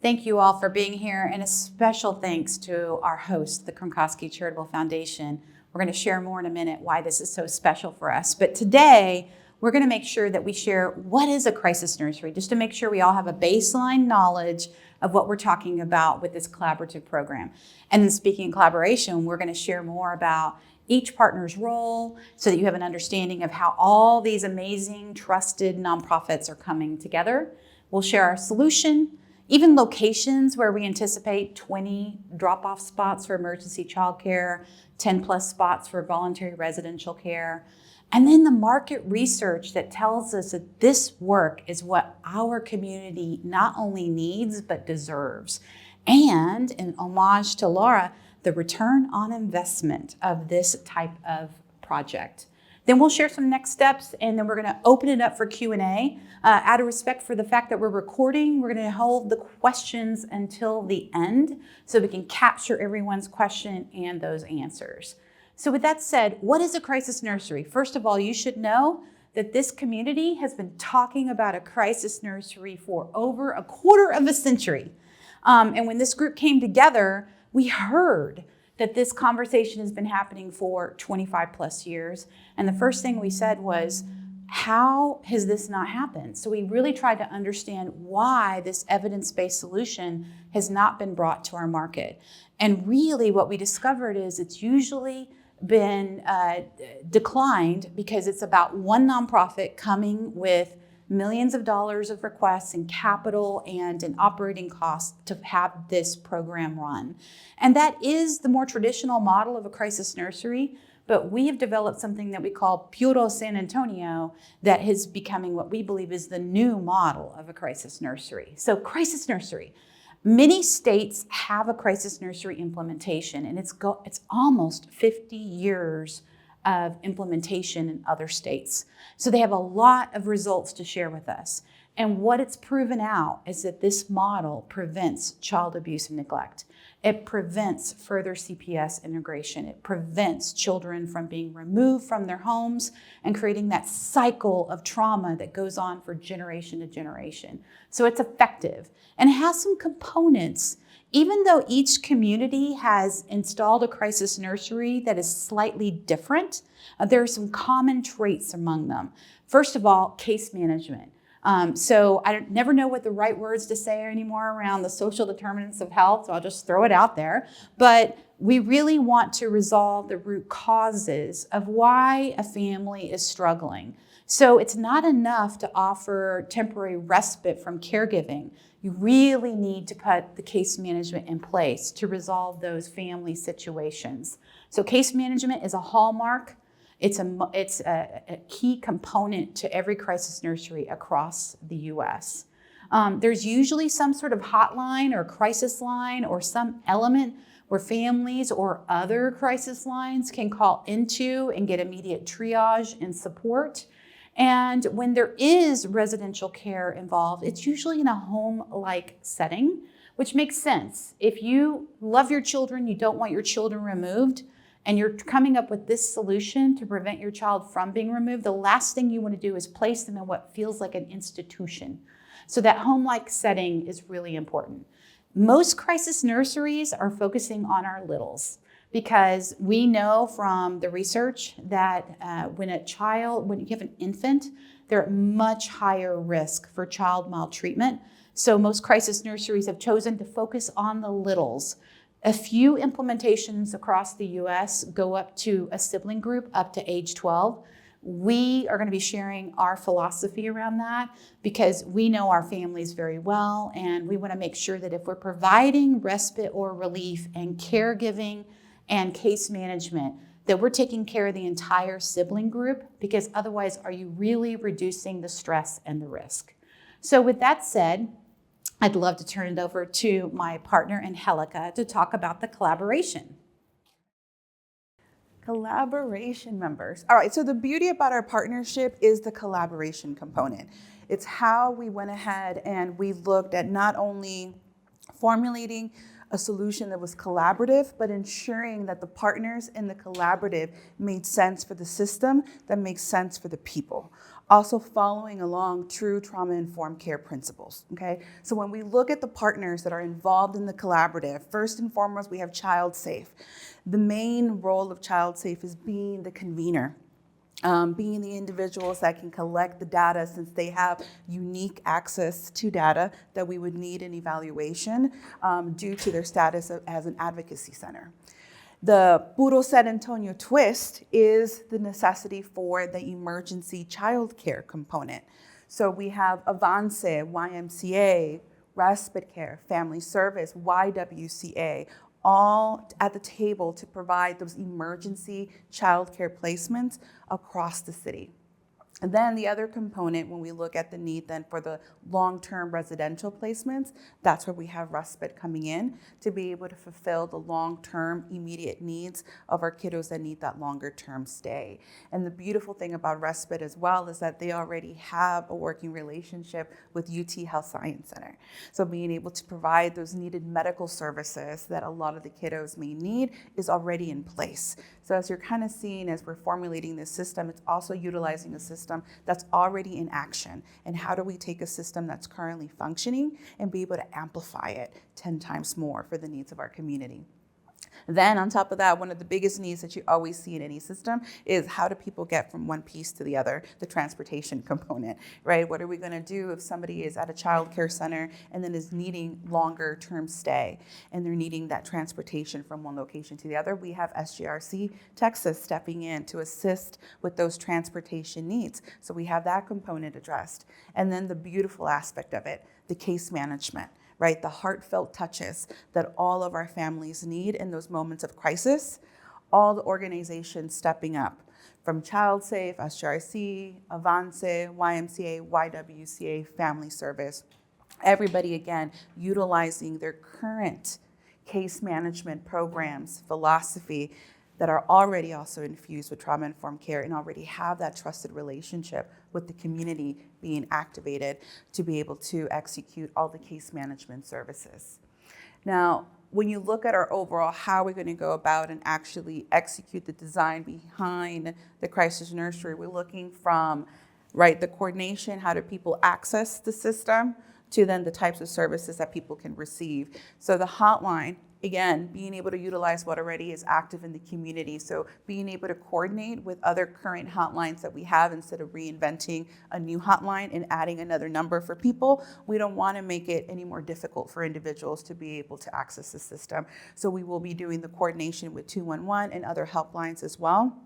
Thank you all for being here, and a special thanks to our host, the Kronkowski Charitable Foundation. We're going to share more in a minute why this is so special for us. But today, we're going to make sure that we share what is a crisis nursery, just to make sure we all have a baseline knowledge of what we're talking about with this collaborative program. And then speaking in collaboration, we're going to share more about each partner's role so that you have an understanding of how all these amazing, trusted nonprofits are coming together. We'll share our solution, even locations where we anticipate 20 drop-off spots for emergency childcare, 10 plus spots for voluntary residential care, and then the market research that tells us that this work is what our community not only needs, but deserves. And in homage to Laura, the return on investment of this type of project. Then we'll share some next steps, and then we're going to open it up for Q&A. Out of respect for the fact that we're recording, we're going to hold the questions until the end so we can capture everyone's question and those answers. So with that said, what is a crisis nursery? First of all, you should know that this community has been talking about a crisis nursery for over a quarter of a century. And when this group came together, we heard that this conversation has been happening for 25 plus years. And the first thing we said was, how has this not happened? So we really tried to understand why this evidence-based solution has not been brought to our market. And really what we discovered is it's usually been declined because it's about one nonprofit coming with millions of dollars of requests in capital and in operating costs to have this program run. And that is the more traditional model of a crisis nursery, but we have developed something that we call Puro San Antonio that is becoming what we believe is the new model of a crisis nursery. So crisis nursery. Many states have a crisis nursery implementation, and it's almost 50 years of implementation in other states. So they have a lot of results to share with us. And what it's proven out is that this model prevents child abuse and neglect. It prevents further CPS integration. It prevents children from being removed from their homes and creating that cycle of trauma that goes on for generation to generation. So it's effective and it has some components. Even though each community has installed a crisis nursery that is slightly different, there are some common traits among them. First of all, case management. So I never know what the right words to say anymore around the social determinants of health, so I'll just throw it out there. But we really want to resolve the root causes of why a family is struggling. So it's not enough to offer temporary respite from caregiving. You really need to put the case management in place to resolve those family situations. So case management is a hallmark. It's a key component to every crisis nursery across the U.S. There's usually some sort of hotline or crisis line or some element where families or other crisis lines can call into and get immediate triage and support. And when there is residential care involved, it's usually in a home-like setting, which makes sense. If you love your children, you don't want your children removed, and you're coming up with this solution to prevent your child from being removed, the last thing you want to do is place them in what feels like an institution. So that home-like setting is really important. Most crisis nurseries are focusing on our littles, because we know from the research that when you have an infant, they're at much higher risk for child maltreatment. So most crisis nurseries have chosen to focus on the littles. A few implementations across the US go up to a sibling group up to age 12. We are going to be sharing our philosophy around that because we know our families very well, and we want to make sure that if we're providing respite or relief and caregiving and case management, that we're taking care of the entire sibling group, because otherwise, are you really reducing the stress and the risk? So with that said, I'd love to turn it over to my partner, Angelica, to talk about the collaboration. Collaboration members. All right, so the beauty about our partnership is the collaboration component. It's how we went ahead and we looked at not only formulating a solution that was collaborative, but ensuring that the partners in the collaborative made sense for the system, that makes sense for the people. also following along true trauma-informed care principles, okay? So when we look at the partners that are involved in the collaborative, first and foremost, we have Child Safe. The main role of Child Safe is being the convener, being the individuals that can collect the data, since they have unique access to data that we would need in evaluation due to their status as an advocacy center. The Puro San Antonio twist is the necessity for the emergency childcare component. So we have Avance, YMCA, Respite Care, Family Service, YWCA, all at the table to provide those emergency childcare placements across the city. And then the other component, when we look at the need then for the long-term residential placements, that's where we have Respite coming in to be able to fulfill the long-term immediate needs of our kiddos that need that longer-term stay. And the beautiful thing about Respite as well is that they already have a working relationship with UT Health Science Center. So being able to provide those needed medical services that a lot of the kiddos may need is already in place. So as you're kind of seeing, as we're formulating this system, it's also utilizing a system that's already in action. And how do we take a system that's currently functioning and be able to amplify it 10 times more for the needs of our community? Then on top of that, one of the biggest needs that you always see in any system is how do people get from one piece to the other, the transportation component, right? What are we going to do if somebody is at a child care center and then is needing longer term stay and they're needing that transportation from one location to the other? We have SGRC Texas stepping in to assist with those transportation needs. So we have that component addressed. And then the beautiful aspect of it, the case management, right? The heartfelt touches that all of our families need in those moments of crisis, all the organizations stepping up, from Child Safe, SGRC, Avance, YMCA, YWCA, Family Service, everybody again utilizing their current case management programs, philosophy, that are already also infused with trauma-informed care and already have that trusted relationship with the community being activated to be able to execute all the case management services. Now, when you look at our overall, how we're going to go about and actually execute the design behind the Crisis Nursery, we're looking from, right, the coordination, how do people access the system, to then the types of services that people can receive. So the hotline, again, being able to utilize what already is active in the community. So being able to coordinate with other current hotlines that we have instead of reinventing a new hotline and adding another number for people. We don't want to make it any more difficult for individuals to be able to access the system. So we will be doing the coordination with 211 and other helplines as well.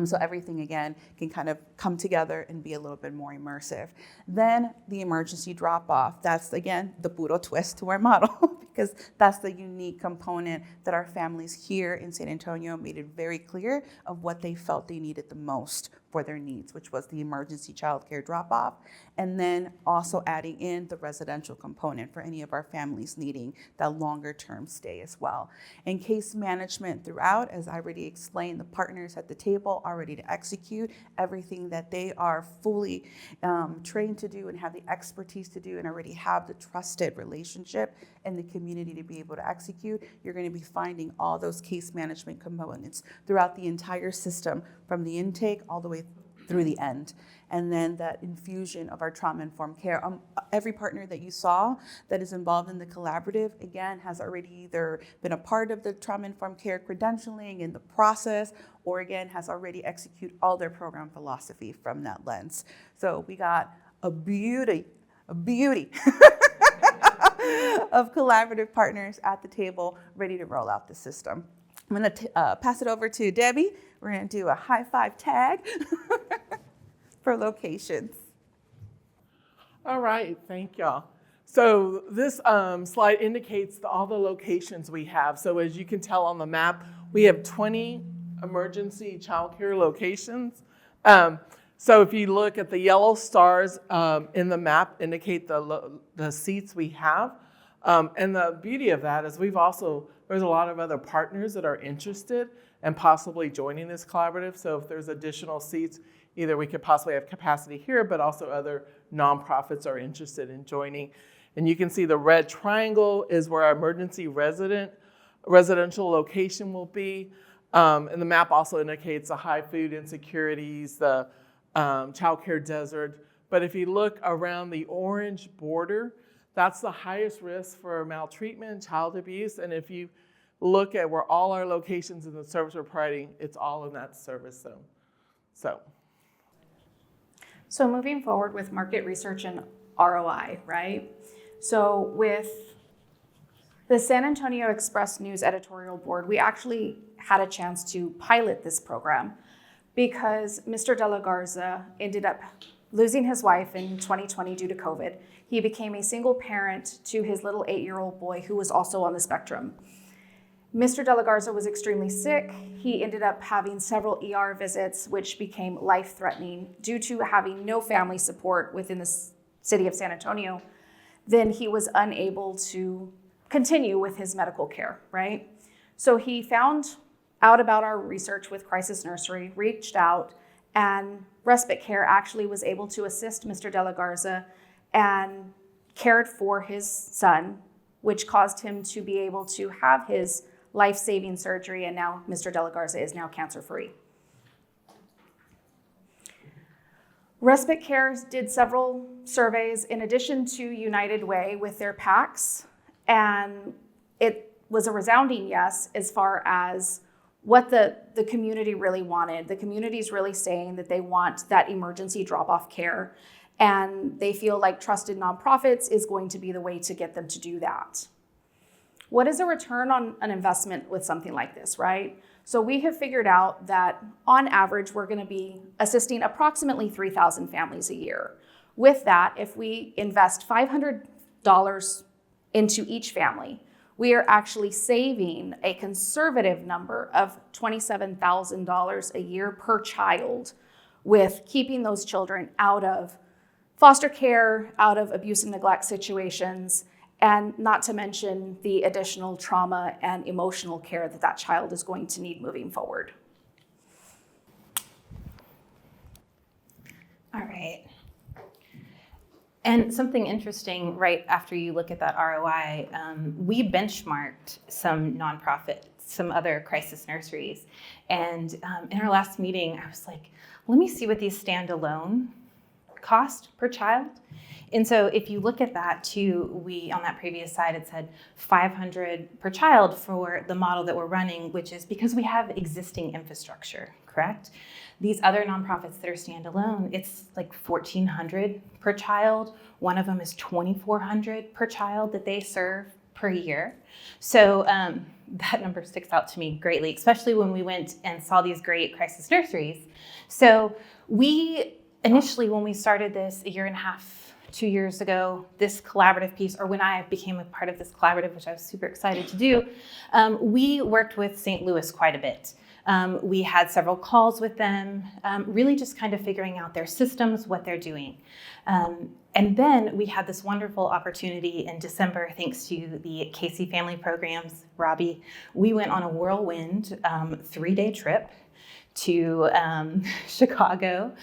So everything, again, can kind of come together and be a little bit more immersive. Then the emergency drop-off. That's, again, the Puro twist to our model because that's the unique component that our families here in San Antonio made it very clear of what they felt they needed the most for their needs, which was the emergency childcare drop-off, and then also adding in the residential component for any of our families needing that longer-term stay as well. And case management throughout, as I already explained, the partners at the table are ready to execute everything that they are fully trained to do and have the expertise to do and already have the trusted relationship in the community to be able to execute. You're going to be finding all those case management components throughout the entire system, from the intake all the way through the end. And then that infusion of our trauma-informed care. Every partner that you saw that is involved in the collaborative, again, has already either been a part of the trauma-informed care credentialing in the process, or again, has already executed all their program philosophy from that lens. So we got a beauty of collaborative partners at the table ready to roll out the system. I'm going to pass it over to Debbie. We're going to do a high five tag for locations. All right, thank y'all. So this slide indicates all the locations we have. So as you can tell on the map, we have 20 emergency childcare locations. So if you look at the yellow stars in the map, indicate the seats we have. And the beauty of that is there's a lot of other partners that are interested and possibly joining this collaborative. So if there's additional seats, either we could possibly have capacity here, but also other nonprofits are interested in joining. And you can see the red triangle is where our emergency residential location will be. And the map also indicates the high food insecurities, the childcare desert. But if you look around the orange border, that's the highest risk for maltreatment, child abuse. And if you look at where all our locations in the service we're providing, it's all in that service zone. So moving forward with market research and ROI, right? So with the San Antonio Express News editorial board, we actually had a chance to pilot this program because Mr. De La Garza ended up losing his wife in 2020 due to COVID. He became a single parent to his little 8-year-old boy who was also on the spectrum. Mr. De La Garza was extremely sick. He ended up having several ER visits, which became life-threatening due to having no family support within the city of San Antonio. Then he was unable to continue with his medical care, right? So he found out about our research with Crisis Nursery, reached out, and Respite Care actually was able to assist Mr. De La Garza and cared for his son, which caused him to be able to have his life-saving surgery, and now Mr. De La Garza is now cancer-free. Respite Care did several surveys in addition to United Way with their PACs, and it was a resounding yes as far as what the community really wanted. The community's really saying that they want that emergency drop-off care, and they feel like trusted nonprofits is going to be the way to get them to do that. What is a return on an investment with something like this, right? So we have figured out that on average, we're gonna be assisting approximately 3,000 families a year. With that, if we invest $500 into each family, we are actually saving a conservative number of $27,000 a year per child with keeping those children out of foster care, out of abuse and neglect situations, and not to mention the additional trauma and emotional care that that child is going to need moving forward. All right. And something interesting right after you look at that ROI, we benchmarked some nonprofits, some other crisis nurseries. And in our last meeting, I was like, let me see what these standalone cost per child. And so if you look at that too, on that previous slide, it said $500 per child for the model that we're running, which is because we have existing infrastructure, correct? These other nonprofits that are standalone, it's like $1,400 per child. One of them is $2,400 per child that they serve per year. So that number sticks out to me greatly, especially when we went and saw these great crisis nurseries. So we initially, when we started this 2 years ago, this collaborative piece, or when I became a part of this collaborative, which I was super excited to do, we worked with St. Louis quite a bit. We had several calls with them, really just kind of figuring out their systems, what they're doing. And then we had this wonderful opportunity in December, thanks to the Casey Family Programs, Robbie. We went on a whirlwind 3-day trip to Chicago,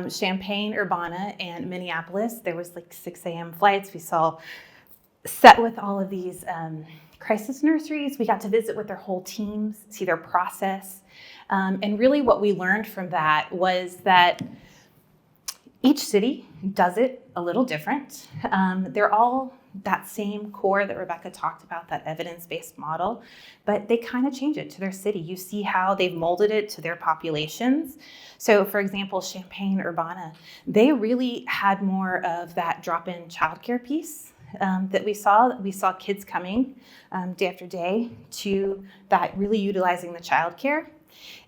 Champaign, Urbana, and Minneapolis. There was like 6 a.m. flights. We saw set with all of these crisis nurseries. We got to visit with their whole teams, see their process. And really what we learned from that was that each city does it a little different. They're all that same core that Rebecca talked about, that evidence-based model, but they kind of change it to their city. You see how they've molded it to their populations. So for example, Champaign, Urbana, they really had more of that drop-in childcare piece that we saw. We saw kids coming day after day to that, really utilizing the childcare.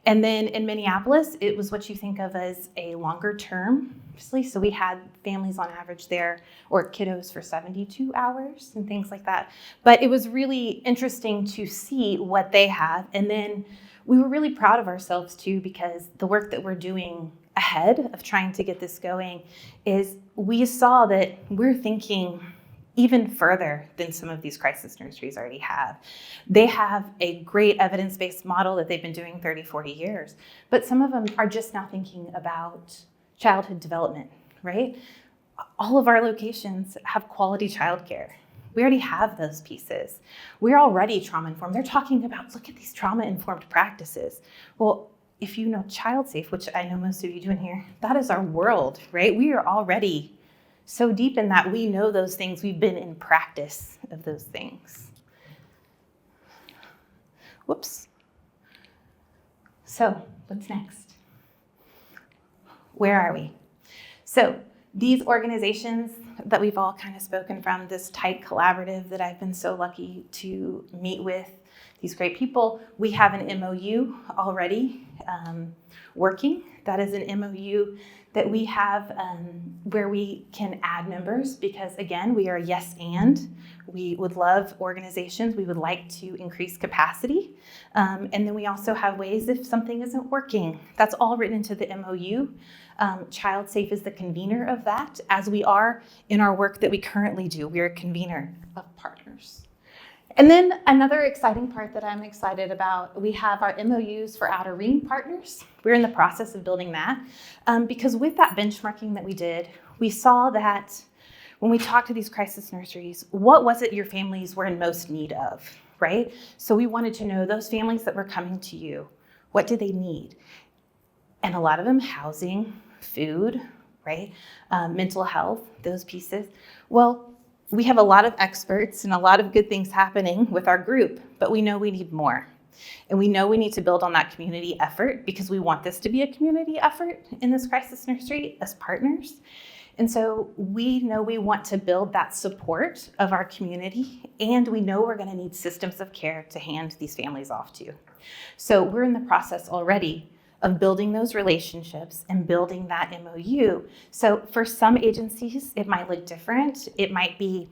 And then in Minneapolis, it was what you think of as a longer term, obviously. So we had families on average there, or kiddos for 72 hours and things like that. But it was really interesting to see what they have. And then we were really proud of ourselves too, because the work that we're doing ahead of trying to get this going is we saw that we're thinking even further than some of these crisis nurseries already have. They have a great evidence-based model that they've been doing 30, 40 years, but some of them are just now thinking about childhood development, right? All of our locations have quality childcare. We already have those pieces. We're already trauma-informed. They're talking about, look at these trauma-informed practices. Well, if you know Child Safe, which I know most of you do in here, that is our world, right? We are already so deep in that we know those things. We've been in practice of those things. Whoops. So what's next? Where are we? So these organizations that we've all kind of spoken from, this tight collaborative that I've been so lucky to meet with, these great people, we have an MOU already working. That is an MOU that we have where we can add members because, again, we are yes and. We would love organizations. We would like to increase capacity. And then we also have ways if something isn't working. That's all written into the MOU. Child Safe is the convener of that, as we are in our work that we currently do. We are a convener of partners. And then another exciting part that I'm excited about, we have our MOUs for outer ring partners. We're in the process of building that because with that benchmarking that we did, we saw that when we talked to these crisis nurseries, what was it your families were in most need of, right? So we wanted to know those families that were coming to you, what do they need? And a lot of them, housing, food, right? Mental health, those pieces. Well, we have a lot of experts and a lot of good things happening with our group, but we know we need more. And we know we need to build on that community effort because we want this to be a community effort in this crisis nursery as partners. And so we know we want to build that support of our community, and we know we're going to need systems of care to hand these families off to. So we're in the process already of building those relationships and building that MOU. So for some agencies, it might look different. It might be,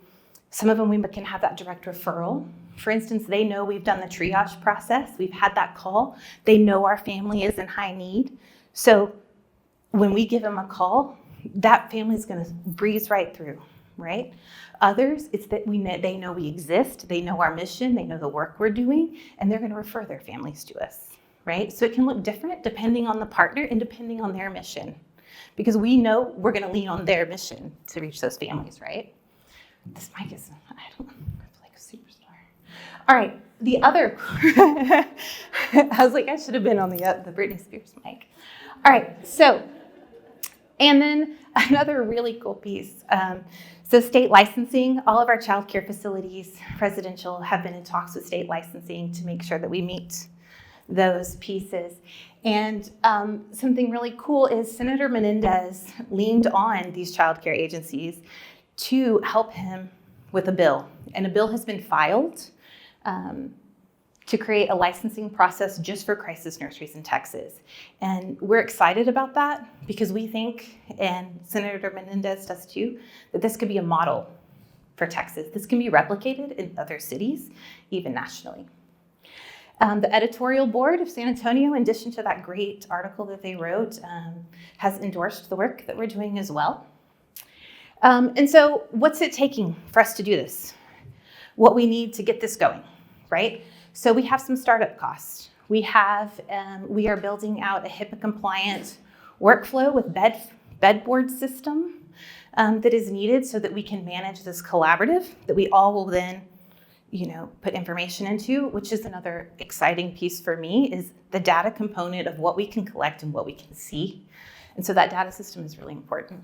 some of them we can have that direct referral. For instance, they know we've done the triage process. We've had that call. They know our family is in high need. So when we give them a call, that family is going to breeze right through, right? Others, it's that they know we exist. They know our mission. They know the work we're doing, and they're going to refer their families to us. Right? So it can look different depending on the partner and depending on their mission, because we know we're going to lean on their mission to reach those families, right? This mic is, I feel like a superstar. All right, the other, I was like, I should have been on the Britney Spears mic. All right, so, and then another really cool piece. So state licensing, all of our child care facilities, residential, have been in talks with state licensing to make sure that we meet those pieces. And something really cool is Senator Menendez leaned on these child care agencies to help him with a bill. And a bill has been filed to create a licensing process just for crisis nurseries in Texas. And we're excited about that because we think, and Senator Menendez does too, that this could be a model for Texas. This can be replicated in other cities, even nationally. The editorial board of San Antonio, in addition to that great article that they wrote, has endorsed the work that we're doing as well. And so what's it taking for us to do this? What we need to get this going, right? So we have some startup costs. We are building out a HIPAA compliant workflow with bedboard system that is needed so that we can manage this collaborative that we all will then put information into, which is another exciting piece for me, is the data component of what we can collect and what we can see. And so that data system is really important.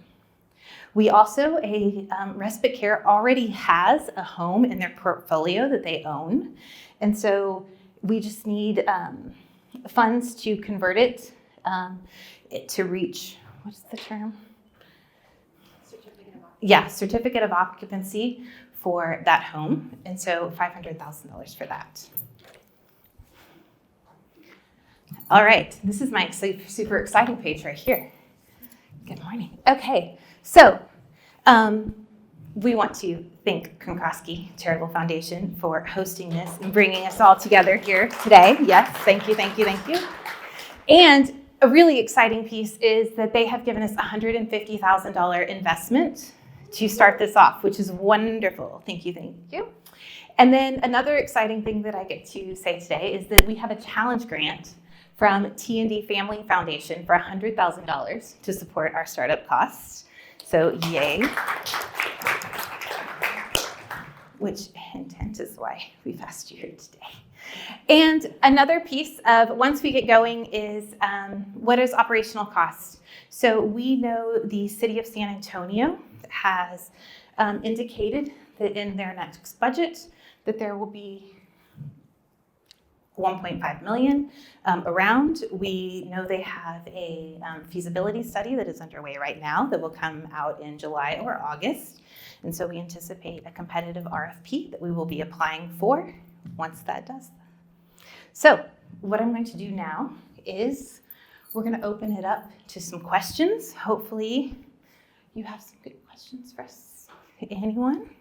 We also, respite care already has a home in their portfolio that they own. And so we just need funds to convert it to reach, what's the term? Certificate of occupancy for that home, and so $500,000 for that. All right, this is my super exciting page right here. Good morning. Okay, so we want to thank Kronkowski Charitable Foundation for hosting this and bringing us all together here today. Yes, thank you, thank you, thank you. And a really exciting piece is that they have given us a $150,000 investment to start this off, which is wonderful. Thank you, thank you. And then another exciting thing that I get to say today is that we have a challenge grant from T&D Family Foundation for $100,000 to support our startup costs. So yay. Which intent is why we've asked you here today. And another piece of once we get going is what is operational cost? So we know the city of San Antonio has indicated that in their next budget that there will be 1.5 million around. We know they have a feasibility study that is underway right now that will come out in July or August. And so we anticipate a competitive RFP that we will be applying for once that does. So what I'm going to do now is we're going to open it up to some questions. Hopefully you have some good questions for us. Anyone?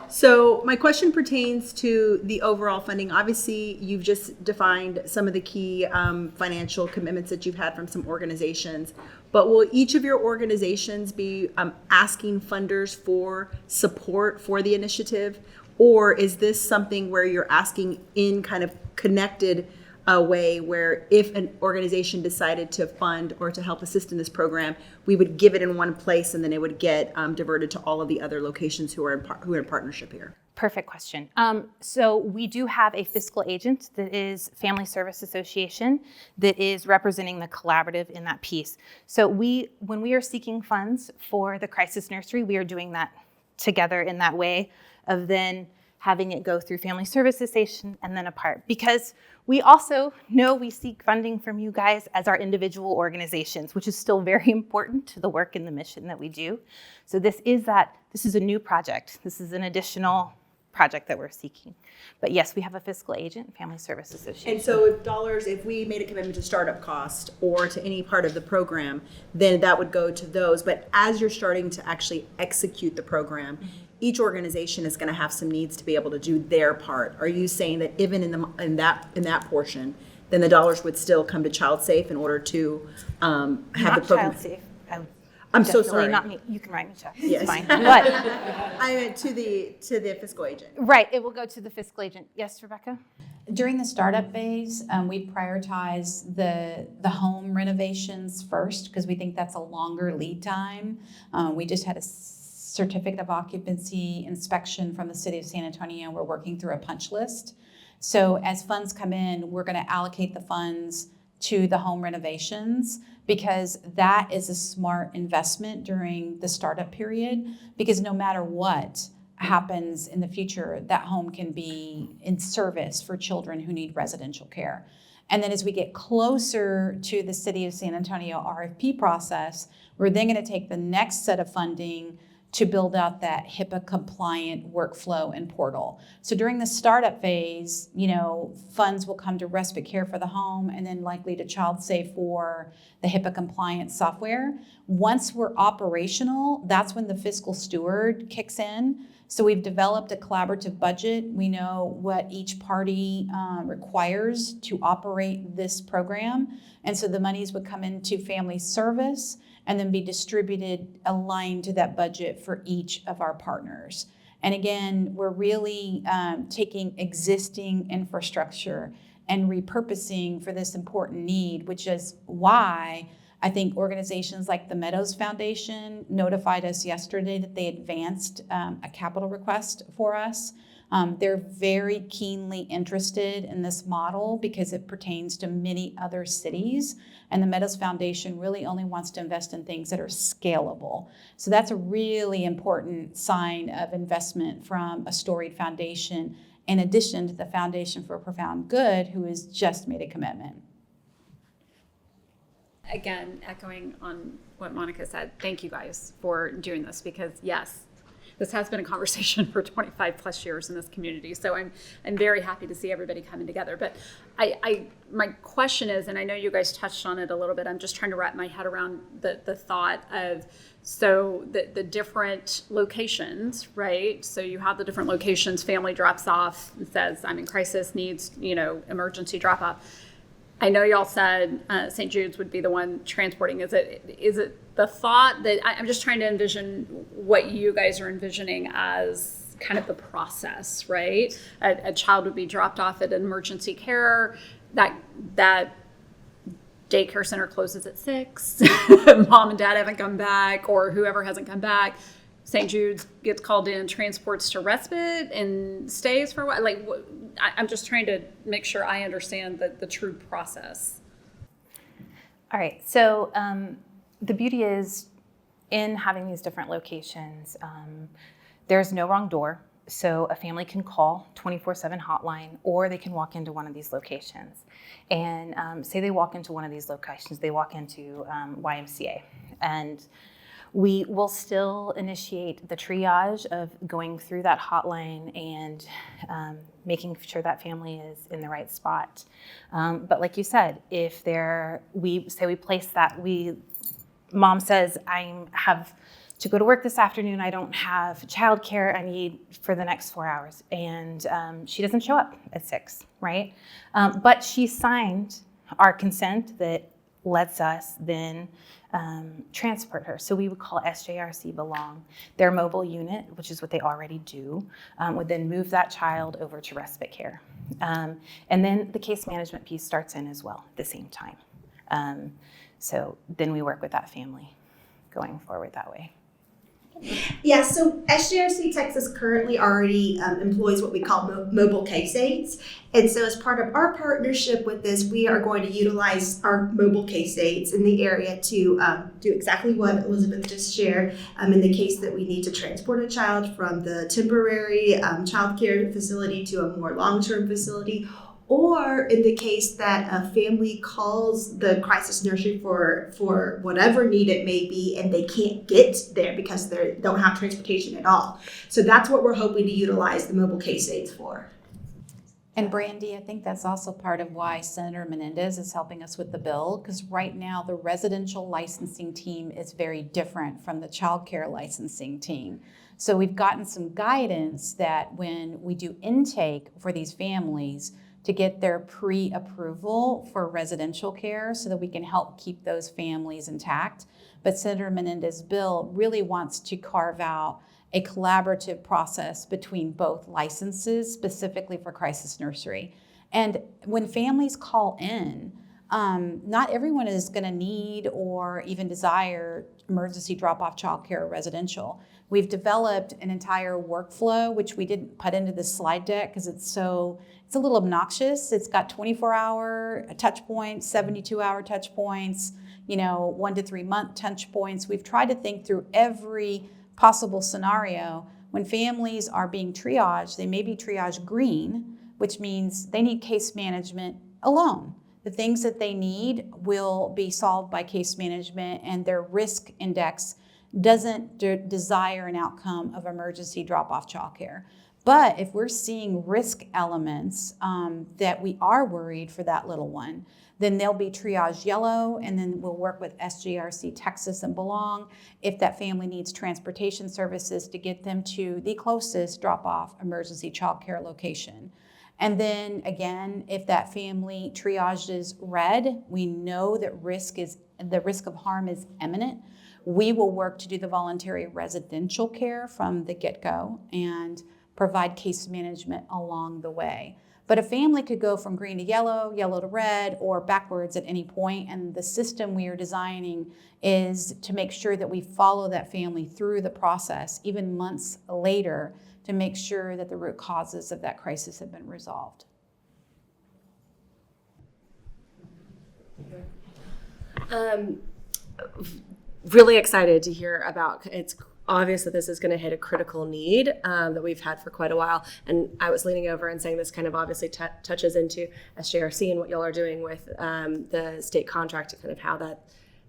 So my question pertains to the overall funding. Obviously, you've just defined some of the key financial commitments that you've had from some organizations, but will each of your organizations be asking funders for support for the initiative? Or is this something where you're asking in kind of connected way where if an organization decided to fund or to help assist in this program, we would give it in one place and then it would get diverted to all of the other locations who are in partnership here? Perfect question. So we do have a fiscal agent that is Family Service Association that is representing the collaborative in that piece. So when we are seeking funds for the Crisis Nursery, we are doing that together in that way of then having it go through Family Service Association and then apart. Because we also know we seek funding from you guys as our individual organizations, which is still very important to the work and the mission that we do. So this is a new project. This is an additional project that we're seeking. But yes, we have a fiscal agent, Family Service Association. And so if we made a commitment to startup cost or to any part of the program, then that would go to those. But as you're starting to actually execute the program, each organization is going to have some needs to be able to do their part. Are you saying that even in that portion, then the dollars would still come to Child Safe in order to have Not the program? Child Safe. I'm so Definitely sorry. Not me. You can write me checks. Yes. It's fine. But I meant to the fiscal agent. right, it will go to the fiscal agent. Yes, Rebecca? During the startup phase, we prioritize the home renovations first because we think that's a longer lead time. We just had a certificate of occupancy inspection from the city of San Antonio. We're working through a punch list. So as funds come in, we're going to allocate the funds to the home renovations because that is a smart investment during the startup period, because no matter what happens in the future, that home can be in service for children who need residential care. And then as we get closer to the city of San Antonio RFP process, we're then going to take the next set of funding to build out that HIPAA compliant workflow and portal. So during the startup phase, funds will come to respite care for the home and then likely to Child Safe for the HIPAA compliant software. Once we're operational, that's when the fiscal steward kicks in. So we've developed a collaborative budget. We know what each party requires to operate this program. And so the monies would come into Family Service and then be distributed aligned to that budget for each of our partners. And again, we're really taking existing infrastructure and repurposing for this important need, which is why I think organizations like the Meadows Foundation notified us yesterday that they advanced a capital request for us. They're very keenly interested in this model because it pertains to many other cities. And the Meadows Foundation really only wants to invest in things that are scalable. So that's a really important sign of investment from a storied foundation, in addition to the Foundation for Profound Good, who has just made a commitment. Again, echoing on what Monica said, thank you guys for doing this because yes, this has been a conversation for 25 plus years in this community. So I'm very happy to see everybody coming together. But my question is, and I know you guys touched on it a little bit, I'm just trying to wrap my head around the thought of, so the different locations, right? So you have the different locations, family drops off and says, I'm in crisis, needs, emergency drop off. I know y'all said St. Jude's would be the one transporting. Is it the thought that I'm just trying to envision what you guys are envisioning as kind of the process, right? A child would be dropped off at an emergency care. That daycare center closes at 6. Mom and dad haven't come back, or whoever hasn't come back. St. Jude's gets called in, transports to respite, and stays for a while. I'm just trying to make sure I understand the true process. All right, so the beauty is in having these different locations, there's no wrong door. So a family can call 24/7 hotline, or they can walk into one of these locations. And say they walk into one of these locations, they walk into YMCA, and we will still initiate the triage of going through that hotline and making sure that family is in the right spot. But like you said, if we place that, mom says, I have to go to work this afternoon, I don't have childcare I need for the next 4 hours. And she doesn't show up at 6, right? But she signed our consent that lets us then transport her. So we would call SJRC Belong. Their mobile unit, which is what they already do, would then move that child over to respite care. And then the case management piece starts in as well at the same time. So then we work with that family going forward that way. Yeah, so SJRC Texas currently already employs what we call mobile case aides. And so as part of our partnership with this, we are going to utilize our mobile case aides in the area to do exactly what Elizabeth just shared in the case that we need to transport a child from the temporary child care facility to a more long-term facility, or in the case that a family calls the crisis nursery for whatever need it may be and they can't get there because they don't have transportation at all. So that's what we're hoping to utilize the mobile case aides for. And Brandy, I think that's also part of why Senator Menendez is helping us with the bill, because right now the residential licensing team is very different from the child care licensing team. So we've gotten some guidance that when we do intake for these families, to get their pre-approval for residential care so that we can help keep those families intact. But Senator Menendez's bill really wants to carve out a collaborative process between both licenses, specifically for Crisis Nursery. And when families call in, not everyone is going to need or even desire emergency drop-off childcare or residential. We've developed an entire workflow, which we didn't put into the slide deck because it's a little obnoxious. It's got 24-hour touch points, 72-hour touch points, 1 to 3 month touch points. We've tried to think through every possible scenario. When families are being triaged, they may be triaged green, which means they need case management alone. The things that they need will be solved by case management, and their risk index doesn't desire an outcome of emergency drop-off childcare. But if we're seeing risk elements that we are worried for that little one, then they'll be triage yellow, and then we'll work with SJRC Texas and Belong if that family needs transportation services to get them to the closest drop-off emergency childcare location. And then again, if that family triages red, we know that the risk of harm is imminent. We will work to do the voluntary residential care from the get-go and provide case management along the way. But a family could go from green to yellow, yellow to red, or backwards at any point, and the system we are designing is to make sure that we follow that family through the process, even months later, to make sure that the root causes of that crisis have been resolved. Really excited to hear about, it's obvious that this is going to hit a critical need that we've had for quite a while. And I was leaning over and saying this kind of obviously touches into SJRC and what y'all are doing with the state contract, to kind of how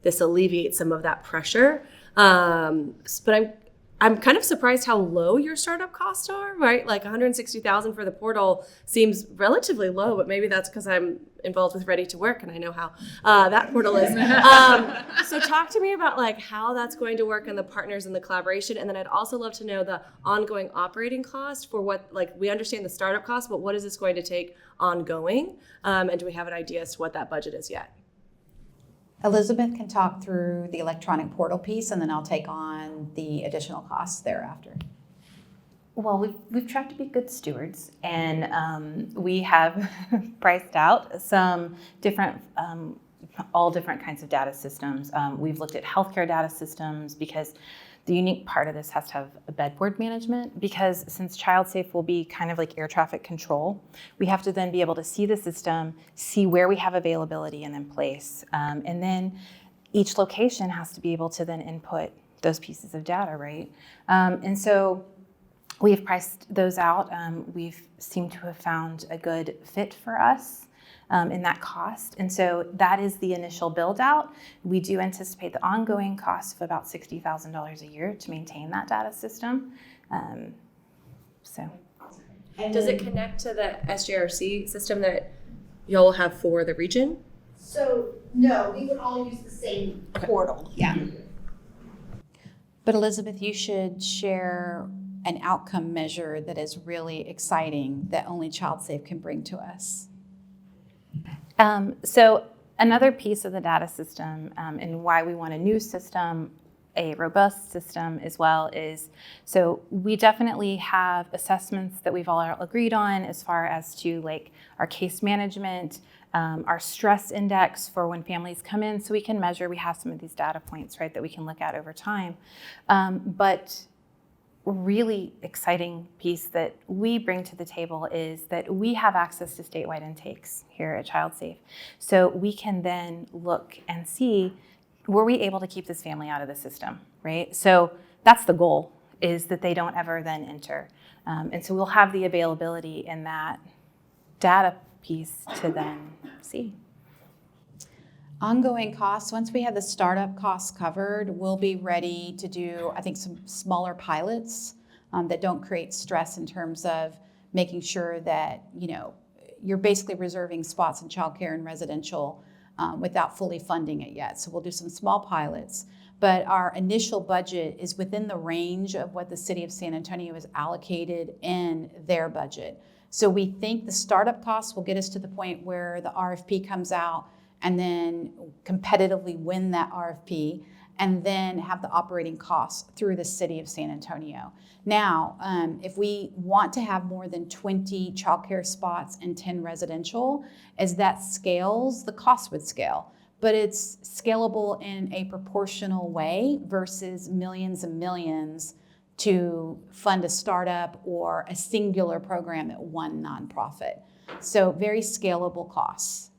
this alleviates some of that pressure. But I'm kind of surprised how low your startup costs are, right? Like $160,000 for the portal seems relatively low, but maybe that's because I'm involved with Ready to Work and I know how that portal is. So talk to me about like how that's going to work and the partners and the collaboration. And then I'd also love to know the ongoing operating cost for what, like we understand the startup cost, but what is this going to take ongoing? And do we have an idea as to what that budget is yet? Elizabeth can talk through the electronic portal piece, and then I'll take on the additional costs thereafter. Well, we've tried to be good stewards, and we have priced out some different, all different kinds of data systems. We've looked at healthcare data systems because The unique part of this has to have a bedboard management, because since child safe will be kind of like air traffic control, we have to then be able to see the system, see where we have availability and then place. And then each location has to be able to then input those pieces of data, right? And so we've priced those out. We've seemed to have found a good fit for us in that cost. And so that is the initial build out. We do anticipate the ongoing cost of about $60,000 a year to maintain that data system. Does it connect to the SJRC system that y'all have for the region? So, no, we would all use the same portal. Yeah. But Elizabeth, you should share an outcome measure that is really exciting that only Child Safe can bring to us. So another piece of the data system and why we want a new system, a robust system as well, is so we definitely have assessments that we've all agreed on as far as to like our case management, our stress index for when families come in, so we can measure. We have some of these data points, right, that we can look at over time. But really exciting piece that we bring to the table is that we have access to statewide intakes here at Child Safe. So we can then look and see, were we able to keep this family out of the system, right? So that's the goal, is that they don't ever then enter. And so we'll have the availability in that data piece to then see. Ongoing costs, once we have the startup costs covered, we'll be ready to do, I think, some smaller pilots that don't create stress in terms of making sure that, you know, you're basically reserving spots in childcare and residential without fully funding it yet. So we'll do some small pilots. But our initial budget is within the range of what the city of San Antonio has allocated in their budget. So we think the startup costs will get us to the point where the RFP comes out and then competitively win that RFP, and then have the operating costs through the city of San Antonio. Now, if we want to have more than 20 childcare spots and 10 residential, as that scales, the cost would scale. But it's scalable in a proportional way versus millions and millions to fund a startup or a singular program at one nonprofit. So very scalable costs.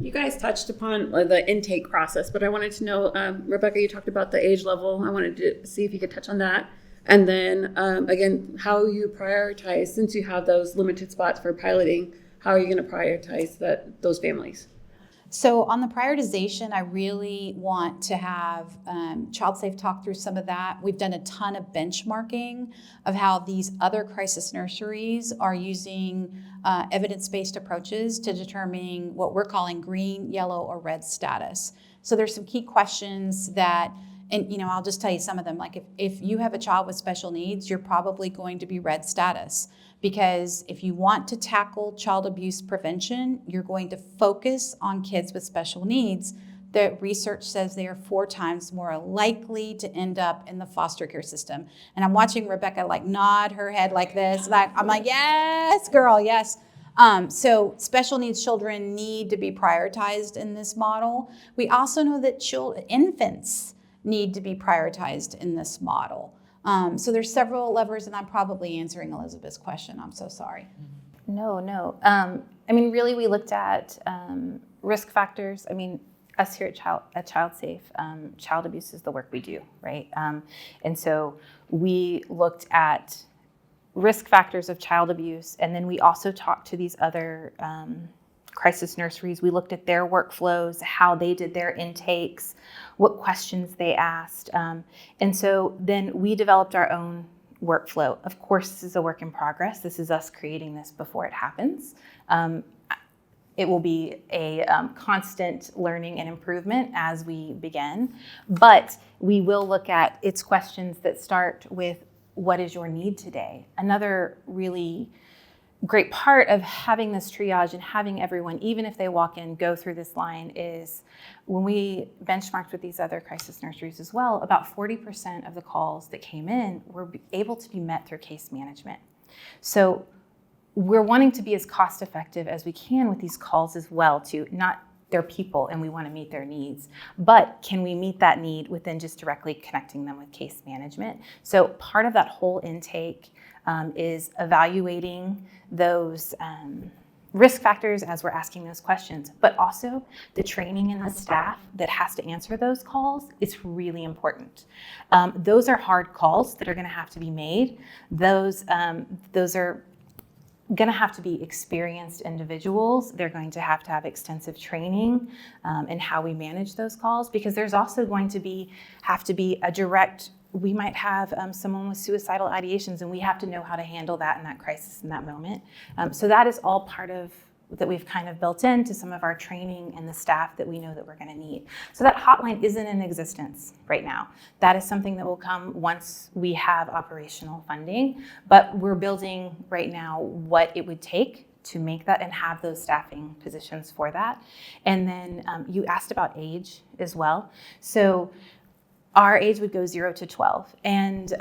You guys touched upon the intake process, but I wanted to know, Rebecca, you talked about the age level. I wanted to see if you could touch on that. And then again, how you prioritize, since you have those limited spots for piloting, how are you going to prioritize those families? So on the prioritization, I really want to have Child Safe talk through some of that. We've done a ton of benchmarking of how these other crisis nurseries are using evidence-based approaches to determining what we're calling green, yellow, or red status. So there's some key questions that, and you know, I'll just tell you some of them. Like if you have a child with special needs, you're probably going to be red status. Because if you want to tackle child abuse prevention, you're going to focus on kids with special needs. The research says they are 4 times more likely to end up in the foster care system. And I'm watching Rebecca like nod her head like this. Like I'm like, yes, girl, yes. So special needs children need to be prioritized in this model. We also know that infants need to be prioritized in this model. So there's several levers, and I'm probably answering Elizabeth's question. I'm so sorry. No. I mean, really, we looked at risk factors. I mean, us here at Child Safe, child abuse is the work we do, right? And so we looked at risk factors of child abuse, and then we also talked to these other crisis nurseries. We looked at their workflows, how they did their intakes, what questions they asked. And so then we developed our own workflow. Of course, this is a work in progress. This is us creating this before it happens. It will be a constant learning and improvement as we begin. But we will look at its questions that start with, what is your need today? Another really great part of having this triage and having everyone, even if they walk in, go through this line is when we benchmarked with these other crisis nurseries as well, about 40% of the calls that came in were able to be met through case management. So we're wanting to be as cost effective as we can with these calls as well, to not they're people and we want to meet their needs. But can we meet that need within just directly connecting them with case management? So part of that whole intake is evaluating those risk factors as we're asking those questions, but also the training in the staff that has to answer those calls is really important. Those are hard calls that are going to have to be made. Those are going to have to be experienced individuals. They're going to have extensive training in how we manage those calls, because there's also going to have to be a direct. We might have someone with suicidal ideations, and we have to know how to handle that in that crisis in that moment. So that is all part of that we've kind of built into some of our training and the staff that we know that we're going to need. So that hotline isn't in existence right now. That is something that will come once we have operational funding, but we're building right now what it would take to make that and have those staffing positions for that. And then you asked about age as well. So our age would go 0 to 12. And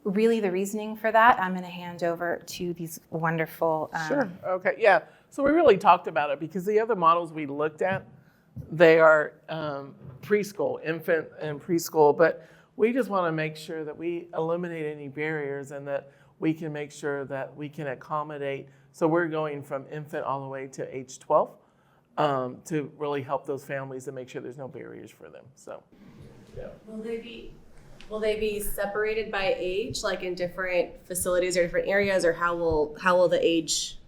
really the reasoning for that, I'm going to hand over to these wonderful. Sure. Okay. Yeah. So we really talked about it because the other models we looked at, they are preschool, infant and preschool, but we just want to make sure that we eliminate any barriers and that we can make sure that we can accommodate. So we're going from infant all the way to age 12 to really help those families and make sure there's no barriers for them. So, yeah. Will they be separated by age, like in different facilities or different areas, or how will the age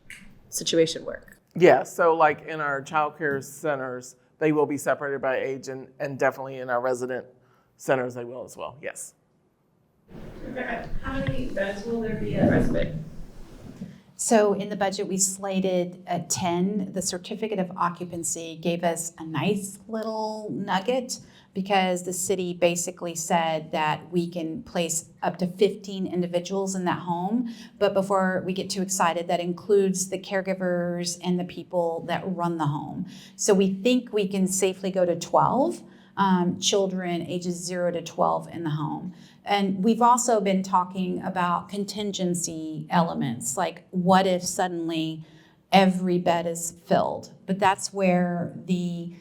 situation work? Yeah, so like in our child care centers, they will be separated by age, and definitely in our resident centers they will as well, yes. How many beds will there be at respite? So in the budget, we slated at 10. The certificate of occupancy gave us a nice little nugget because the city basically said that we can place up to 15 individuals in that home. But before we get too excited, that includes the caregivers and the people that run the home. So we think we can safely go to 12 children ages 0 to 12 in the home. And we've also been talking about contingency elements, like what if suddenly every bed is filled? But that's where the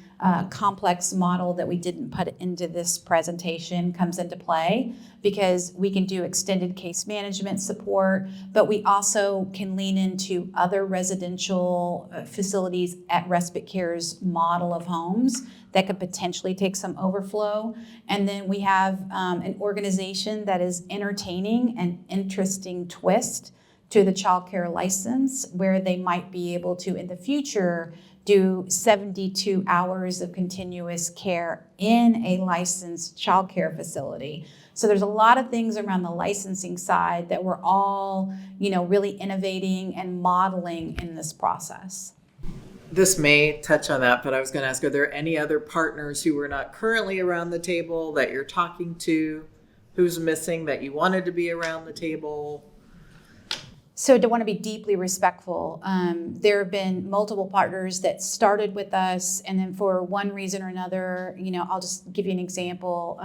complex model that we didn't put into this presentation comes into play, because we can do extended case management support, but we also can lean into other residential facilities at Respite Care's model of homes that could potentially take some overflow. And then we have an organization that is entertaining an interesting twist to the child care license, where they might be able to, in the future, do 72 hours of continuous care in a licensed child care facility. So there's a lot of things around the licensing side that we're all, really innovating and modeling in this process. This may touch on that, but I was going to ask, are there any other partners who are not currently around the table that you're talking to? Who's missing that you wanted to be around the table? So to want to be deeply respectful, there have been multiple partners that started with us, and then for one reason or another, I'll just give you an example.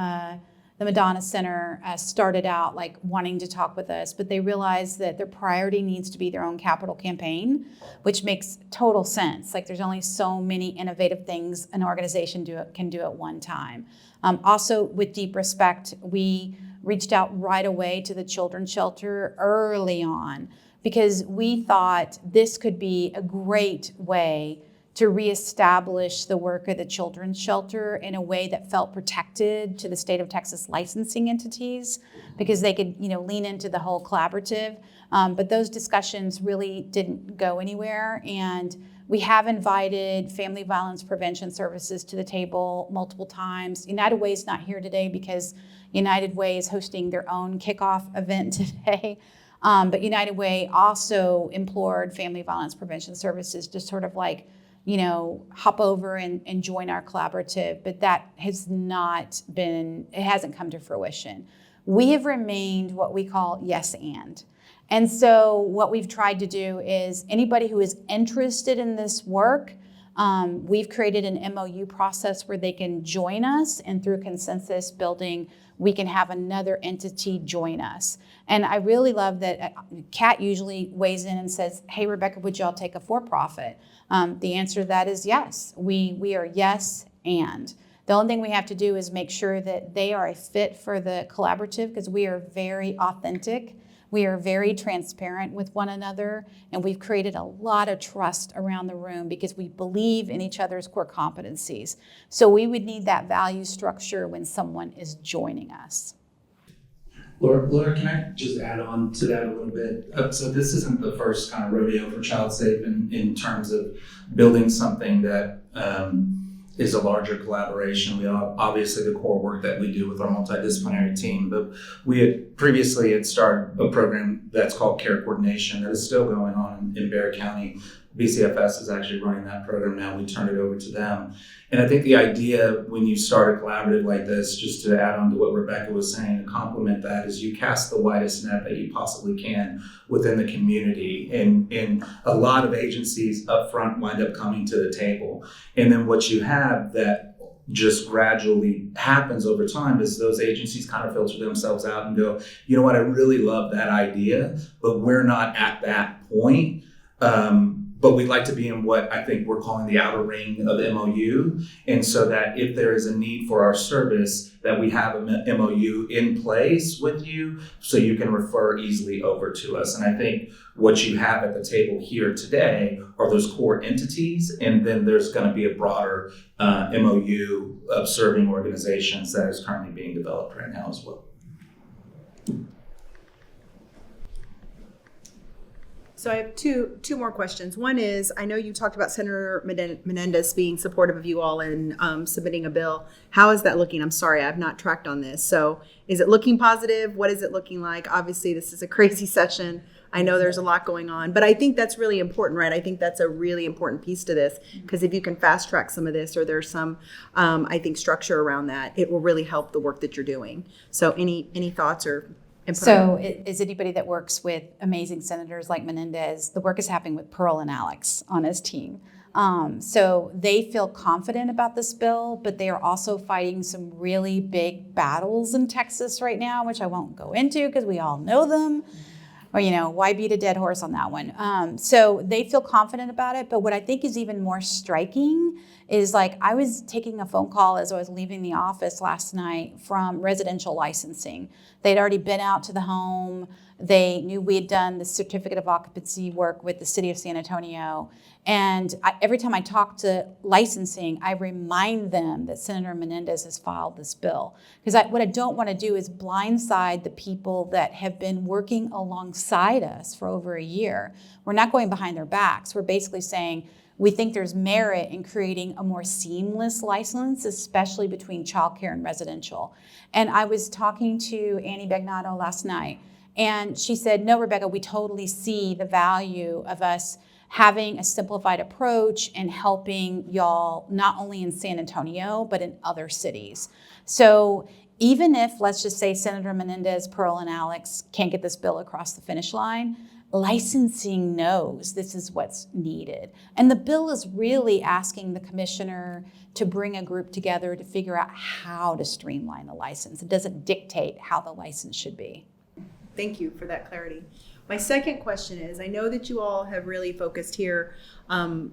The Madonna Center started out like wanting to talk with us, but they realized that their priority needs to be their own capital campaign, which makes total sense. Like there's only so many innovative things an organization can do at one time. Also, with deep respect, we reached out right away to the children's shelter early on because we thought this could be a great way to reestablish the work of the children's shelter in a way that felt protected to the state of Texas licensing entities, because they could, lean into the whole collaborative. But those discussions really didn't go anywhere. And we have invited Family Violence Prevention Services to the table multiple times. United Way is not here today because United Way is hosting their own kickoff event today. But United Way also implored Family Violence Prevention Services to sort of hop over and join our collaborative, but that has not been, it hasn't come to fruition. We have remained what we call yes and. And so what we've tried to do is anybody who is interested in this work, we've created an MOU process where they can join us, and through consensus building, we can have another entity join us. And I really love that Kat usually weighs in and says, hey, Rebecca, would y'all take a for-profit? The answer to that is yes. We are yes and. The only thing we have to do is make sure that they are a fit for the collaborative, because we are very authentic. We are very transparent with one another, and we've created a lot of trust around the room because we believe in each other's core competencies. So we would need that value structure when someone is joining us. Laura, can I just add on to that a little bit? So this isn't the first kind of rodeo for Child Safe in terms of building something that is a larger collaboration. We obviously the core work that we do with our multidisciplinary team, but we had previously started a program that's called Care Coordination that is still going on in Bexar County. BCFS is actually running that program now. We turned it over to them. And I think the idea when you start a collaborative like this, just to add on to what Rebecca was saying, to complement that, is you cast the widest net that you possibly can within the community. And a lot of agencies up front wind up coming to the table. And then what you have that just gradually happens over time is those agencies kind of filter themselves out and go, you know what, I really love that idea, but we're not at that point. But we'd like to be in what I think we're calling the outer ring of MOU. And so that if there is a need for our service, that we have a MOU in place with you so you can refer easily over to us. And I think what you have at the table here today are those core entities. And then there's going to be a broader MOU of serving organizations that is currently being developed right now as well. So I have two more questions. One is, I know you talked about Senator Menendez being supportive of you all in submitting a bill. How is that looking? I'm sorry, I've not tracked on this. So is it looking positive? What is it looking like? Obviously, this is a crazy session. I know there's a lot going on, but I think that's really important, right? I think that's a really important piece to this, because if you can fast track some of this, or there's some, I think, structure around that, it will really help the work that you're doing. So any thoughts or input? So is anybody that works with amazing senators like Menendez, the work is happening with Pearl and Alex on his team. So they feel confident about this bill, but they are also fighting some really big battles in Texas right now, which I won't go into because we all know them. Or, you know, why beat a dead horse on that one? So they feel confident about it. But what I think is even more striking is, like, I was taking a phone call as I was leaving the office last night from residential licensing. They'd already been out to the home. They knew we had done the certificate of occupancy work with the city of San Antonio. And every time I talk to licensing, I remind them that Senator Menendez has filed this bill. Because what I don't want to do is blindside the people that have been working alongside us for over a year. We're not going behind their backs. We're basically saying we think there's merit in creating a more seamless license, especially between childcare and residential. And I was talking to Annie Bagnato last night, and she said, no, Rebecca, we totally see the value of us having a simplified approach and helping y'all not only in San Antonio, but in other cities. So even if, let's just say, Senator Menendez, Pearl, and Alex can't get this bill across the finish line, licensing knows this is what's needed. And the bill is really asking the commissioner to bring a group together to figure out how to streamline the license. It doesn't dictate how the license should be. Thank you for that clarity. My second question is, I know that you all have really focused here on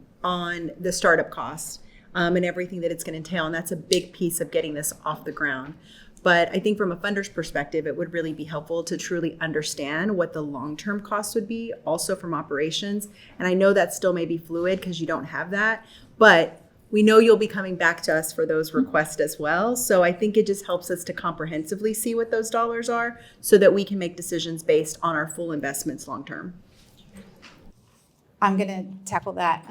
the startup costs and everything that it's going to entail, and that's a big piece of getting this off the ground. But I think from a funder's perspective, it would really be helpful to truly understand what the long-term costs would be, also from operations. And I know that still may be fluid because you don't have that, but we know you'll be coming back to us for those requests as well. So I think it just helps us to comprehensively see what those dollars are so that we can make decisions based on our full investments long-term. I'm going to tackle that.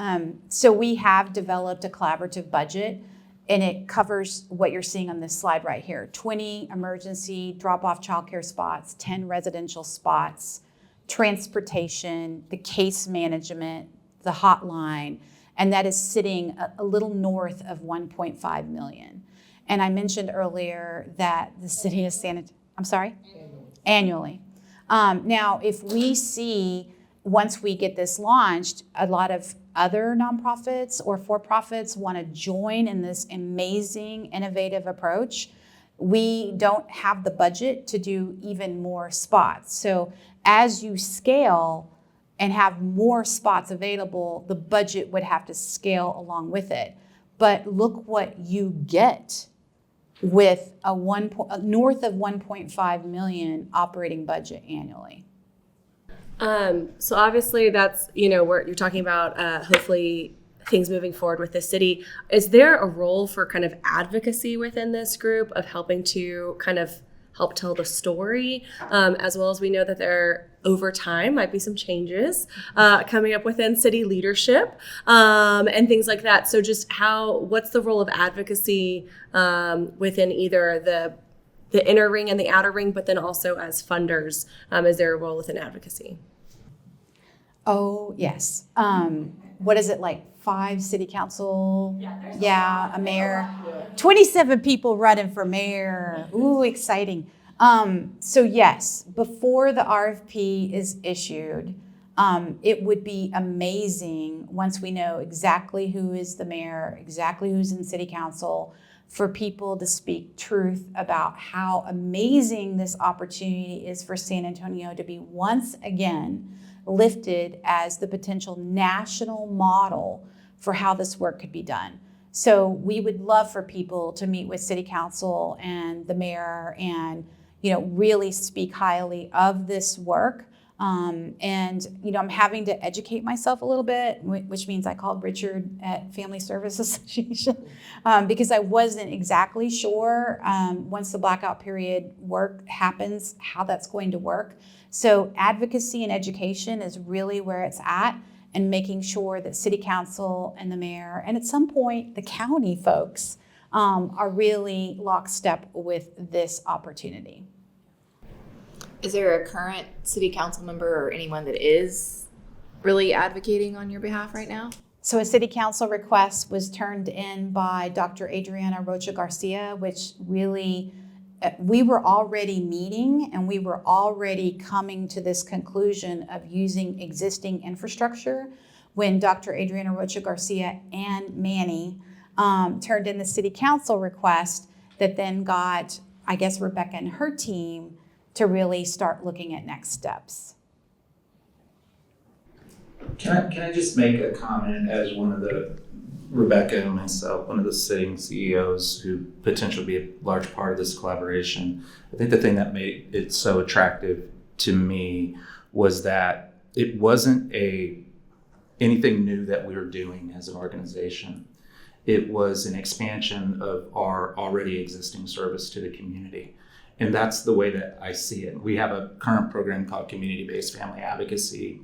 So we have developed a collaborative budget, and it covers what you're seeing on this slide right here: 20 emergency drop-off childcare spots, 10 residential spots, transportation, the case management, the hotline, and that is sitting a little north of 1.5 million. And I mentioned earlier that the city of annually. Now, if we see, once we get this launched, a lot of other nonprofits or for-profits want to join in this amazing, innovative approach, we don't have the budget to do even more spots. So as you scale and have more spots available, the budget would have to scale along with it. But look what you get with a north of 1.5 million operating budget annually. So obviously that's, where you're talking about hopefully things moving forward with the city. Is there a role for kind of advocacy within this group of helping to kind of help tell the story, as well as we know that there over time might be some changes coming up within city leadership and things like that. So just what's the role of advocacy within either the inner ring and the outer ring, but then also as funders? Is there a role within advocacy? Oh, yes. What is it, like 5 city council? Yeah, a mayor. 27 people running for mayor. Ooh, exciting. So yes, before the RFP is issued, it would be amazing once we know exactly who is the mayor, exactly who's in city council, for people to speak truth about how amazing this opportunity is for San Antonio to be once again lifted as the potential national model for how this work could be done. So we would love for people to meet with city council and the mayor and, really speak highly of this work. And I'm having to educate myself a little bit, which means I called Richard at Family Service Association because I wasn't exactly sure once the blackout period work happens, how that's going to work. So advocacy and education is really where it's at, and making sure that city council and the mayor, and at some point the county folks, are really lockstep with this opportunity. Is there a current city council member or anyone that is really advocating on your behalf right now? So a city council request was turned in by Dr. Adriana Rocha Garcia, which really, we were already meeting and we were already coming to this conclusion of using existing infrastructure when Dr. Adriana Rocha Garcia and Manny turned in the city council request that then got, I guess, Rebecca and her team to really start looking at next steps. Can I just make a comment as one of Rebecca and myself, one of the sitting CEOs who potentially be a large part of this collaboration? I think the thing that made it so attractive to me was that it wasn't anything new that we were doing as an organization. It was an expansion of our already existing service to the community. And that's the way that I see it. We have a current program called Community-Based Family Advocacy,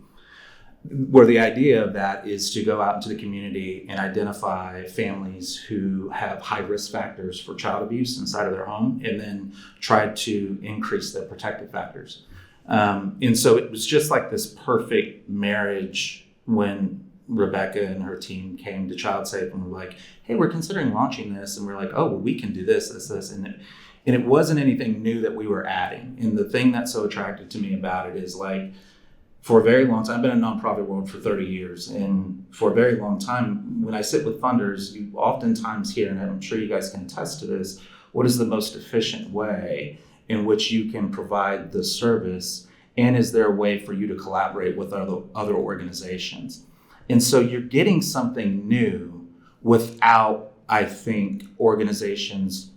where the idea of that is to go out into the community and identify families who have high risk factors for child abuse inside of their home, and then try to increase their protective factors. And so it was just like this perfect marriage when Rebecca and her team came to Child Safe and were like, hey, we're considering launching this. And we're like, oh, well, we can do this. And it wasn't anything new that we were adding. And the thing that's so attractive to me about it is, like, for a very long time, I've been in the nonprofit world for 30 years. And for a very long time, when I sit with funders, you oftentimes hear, and I'm sure you guys can attest to this, what is the most efficient way in which you can provide the service? And is there a way for you to collaborate with other organizations? And so you're getting something new without, I think, organizations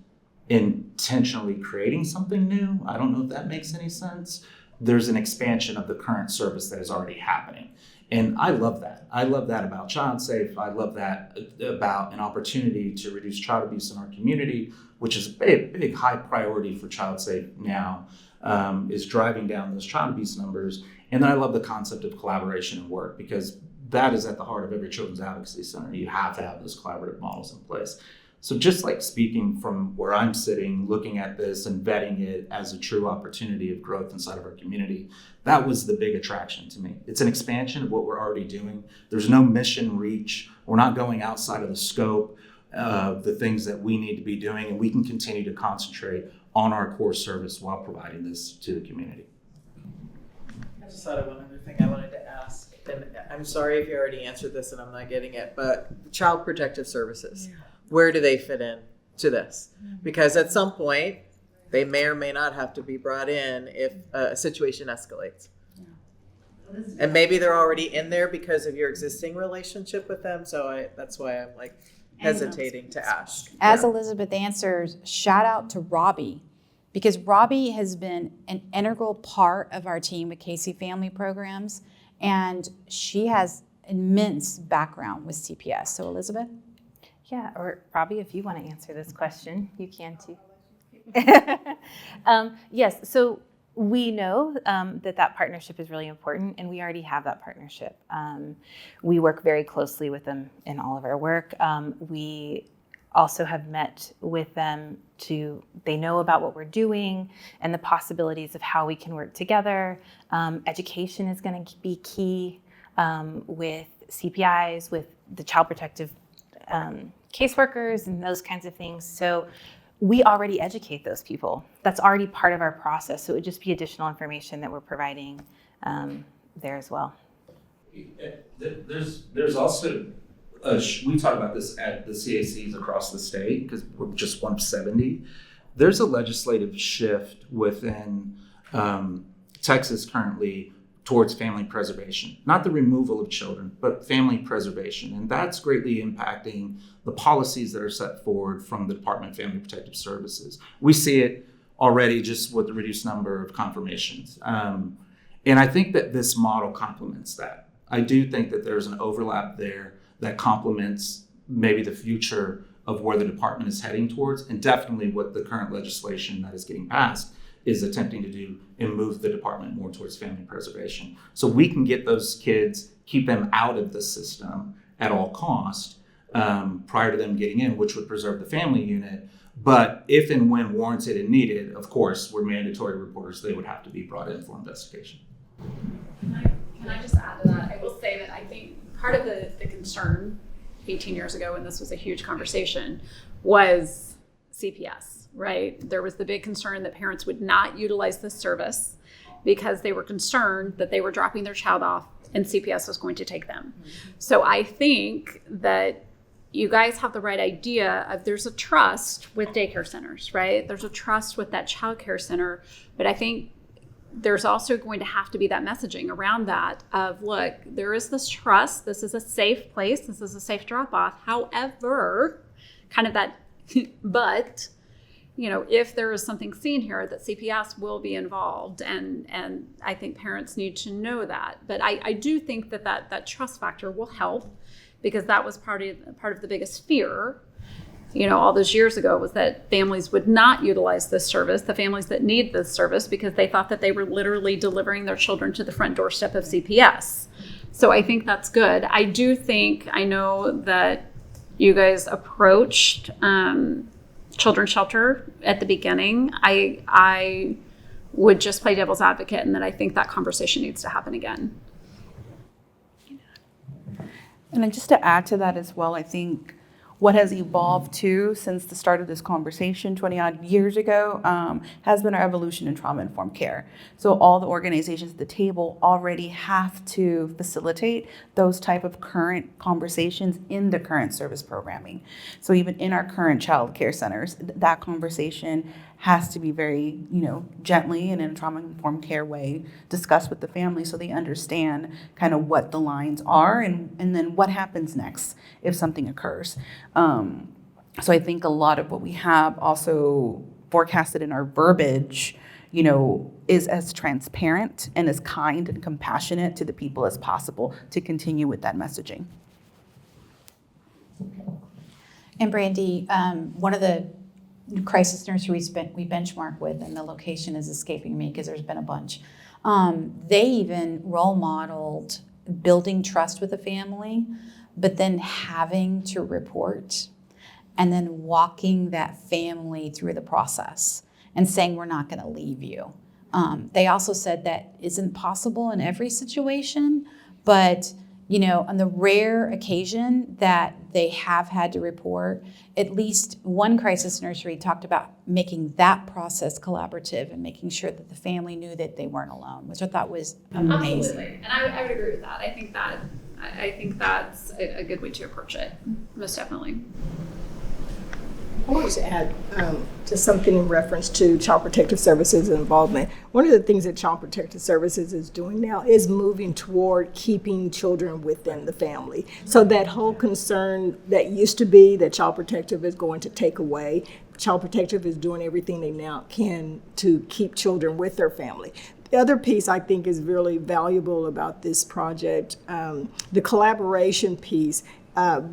intentionally creating something new. I don't know if that makes any sense. There's an expansion of the current service that is already happening. And I love that. I love that about Child Safe. I love that about an opportunity to reduce child abuse in our community, which is a big high priority for Child Safe now, is driving down those child abuse numbers. And then I love the concept of collaboration and work, because that is at the heart of every children's advocacy center. You have to have those collaborative models in place. So just like speaking from where I'm sitting, looking at this and vetting it as a true opportunity of growth inside of our community, that was the big attraction to me. It's an expansion of what we're already doing. There's no mission reach. We're not going outside of the scope of the things that we need to be doing, and we can continue to concentrate on our core service while providing this to the community. I just thought of one other thing I wanted to ask, and I'm sorry if you already answered this and I'm not getting it, but Child Protective Services. Yeah. Where do they fit in to this? Because at some point, They may or may not have to be brought in if a situation escalates. And maybe they're already in there because of your existing relationship with them. So that's why I'm like hesitating to ask. As Elizabeth answers, shout out to Robbie, because Robbie has been an integral part of our team with Casey Family Programs, and she has immense background with CPS. So Elizabeth? Yeah, or Robbie, if you want to answer this question, you can too. Yes, so we know that partnership is really important, and we already have that partnership. We work very closely with them in all of our work. We also have met with them they know about what we're doing and the possibilities of how we can work together. Education is going to be key with CPIs, with the child protective caseworkers and those kinds of things. So we already educate those people. That's already part of our process. So it would just be additional information that we're providing there as well. There's also, we talk about this at the CACs across the state because we're just one of 70. There's a legislative shift within Texas currently towards family preservation, not the removal of children, but family preservation. And that's greatly impacting the policies that are set forward from the Department of Family Protective Services. We see it already just with the reduced number of confirmations. And I think that this model complements that. I do think that there's an overlap there that complements maybe the future of where the department is heading towards, and definitely what the current legislation that is getting passed is attempting to do and move the department more towards family preservation. So we can get those kids, keep them out of the system at all cost prior to them getting in, which would preserve the family unit. But if and when warranted and needed, of course, we're mandatory reporters, they would have to be brought in for investigation. Can I just add to that? I will say that I think part of the concern 18 years ago when this was a huge conversation was CPS, right? There was the big concern that parents would not utilize this service because they were concerned that they were dropping their child off and CPS was going to take them. So I think that you guys have the right idea of there's a trust with daycare centers, right? There's a trust with that child care center, but I think there's also going to have to be that messaging around that of, look, there is this trust, this is a safe place, this is a safe drop off. However, kind of that, but, you know, if there is something seen here, that CPS will be involved, and I think parents need to know that. But I do think that trust factor will help, because that was part of the biggest fear, you know, all those years ago, was that families would not utilize this service, the families that need this service, because they thought that they were literally delivering their children to the front doorstep of CPS. So I think that's good. I know that you guys approached Children's Shelter at the beginning. I would just play devil's advocate, and that I think that conversation needs to happen again. And then just to add to that as well, I think what has evolved too since the start of this conversation 20 odd years ago has been our evolution in trauma-informed care. So all the organizations at the table already have to facilitate those type of current conversations in the current service programming. So even in our current child care centers, that conversation has to be very, gently and in a trauma-informed care way discussed with the family so they understand kind of what the lines are and then what happens next if something occurs. So I think a lot of what we have also forecasted in our verbiage, is as transparent and as kind and compassionate to the people as possible to continue with that messaging. And Brandy, one of the crisis nurseries we benchmark with, and the location is escaping me because there's been a bunch, they even role modeled building trust with a family, but then having to report and then walking that family through the process and saying, we're not going to leave you. They also said that isn't possible in every situation, but on the rare occasion that they have had to report, at least one crisis nursery talked about making that process collaborative and making sure that the family knew that they weren't alone, which I thought was amazing. Absolutely, and I would agree with that. I think that's a good way to approach it, most definitely. I wanted to add to something in reference to Child Protective Services involvement. One of the things that Child Protective Services is doing now is moving toward keeping children within the family. So that whole concern that used to be that Child Protective is going to take away, Child Protective is doing everything they now can to keep children with their family. The other piece I think is really valuable about this project, the collaboration piece.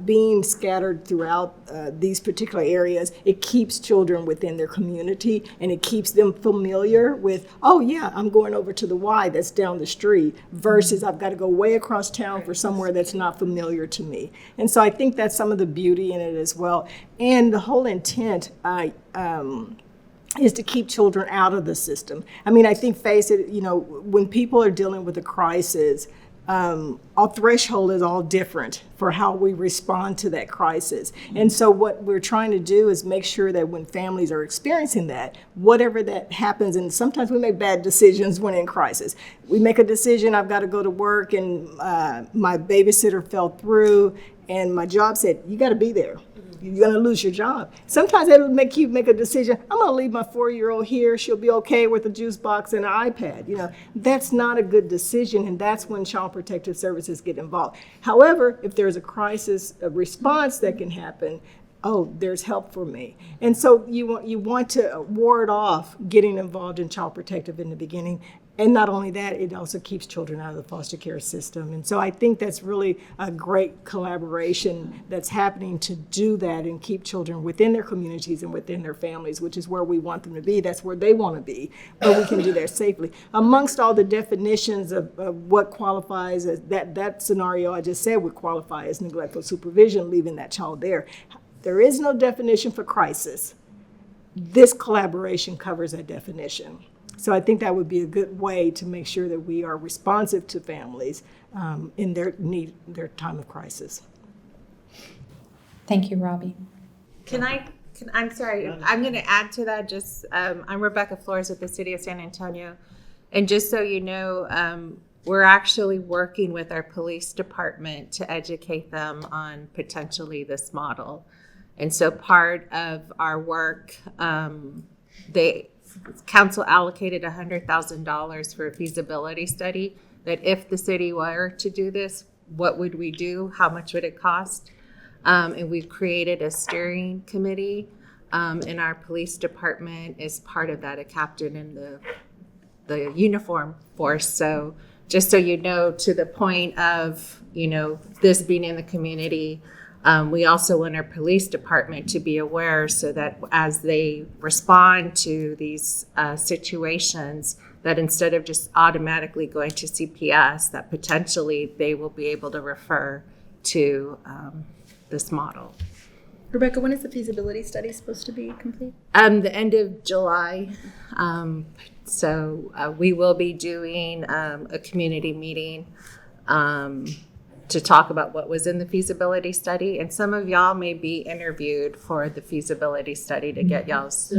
Being scattered throughout these particular areas, it keeps children within their community and it keeps them familiar with, oh yeah, I'm going over to the Y that's down the street versus I've got to go way across town for somewhere that's not familiar to me. And so I think that's some of the beauty in it as well. And the whole intent is to keep children out of the system. I mean, I think, face it, when people are dealing with a crisis, our threshold is all different for how we respond to that crisis. And so what we're trying to do is make sure that when families are experiencing that, whatever that happens, and sometimes we make bad decisions when in crisis. We make a decision, I've got to go to work and my babysitter fell through and my job said, you got to be there. You're going to lose your job. Sometimes it'll make you make a decision. I'm going to leave my 4-year-old here. She'll be okay with a juice box and an iPad. That's not a good decision, and that's when Child Protective Services get involved. However, if there's a crisis, a response that can happen, oh, there's help for me. And so you want to ward off getting involved in Child Protective in the beginning. And not only that, it also keeps children out of the foster care system. And so I think that's really a great collaboration that's happening to do that and keep children within their communities and within their families, which is where we want them to be. That's where they want to be, but we can do that safely. Amongst all the definitions of what qualifies as that scenario I just said would qualify as neglectful supervision, leaving that child there. There is no definition for crisis. This collaboration covers that definition. So I think that would be a good way to make sure that we are responsive to families in their time of crisis. Thank you, Robbie. I'm sorry, I'm going to add to that. I'm Rebecca Flores with the City of San Antonio. And just so you know, we're actually working with our police department to educate them on potentially this model. And so part of our work, Council allocated $100,000 for a feasibility study that if the city were to do this, what would we do? How much would it cost? And we've created a steering committee in our police department as part of that, a captain in the uniform force. So just so you know, to the point of, this being in the community, we also want our police department to be aware so that as they respond to these situations, that instead of just automatically going to CPS, that potentially they will be able to refer to this model. Rebecca, when is the feasibility study supposed to be complete? The end of July. So we will be doing a community meeting to talk about what was in the feasibility study. And some of y'all may be interviewed for the feasibility study to get y'all's,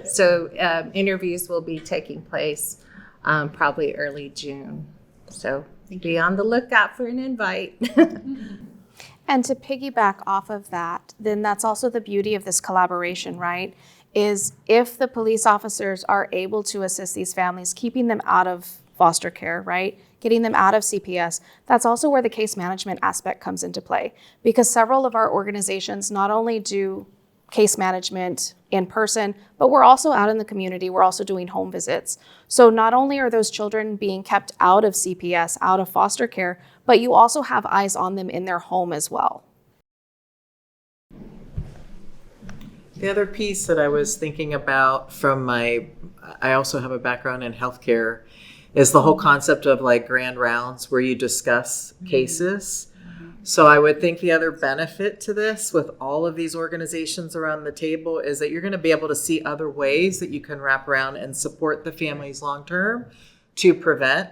So interviews will be taking place probably early June. So be on the lookout for an invite. And to piggyback off of that, then that's also the beauty of this collaboration, right? Is if the police officers are able to assist these families, keeping them out of foster care, right? Getting them out of CPS, that's also where the case management aspect comes into play. Because several of our organizations not only do case management in person, but we're also out in the community. We're also doing home visits. So not only are those children being kept out of CPS, out of foster care, but you also have eyes on them in their home as well. The other piece that I was thinking about I also have a background in healthcare, is the whole concept of like grand rounds where you discuss cases. So I would think the other benefit to this with all of these organizations around the table is that you're going to be able to see other ways that you can wrap around and support the families long term to prevent,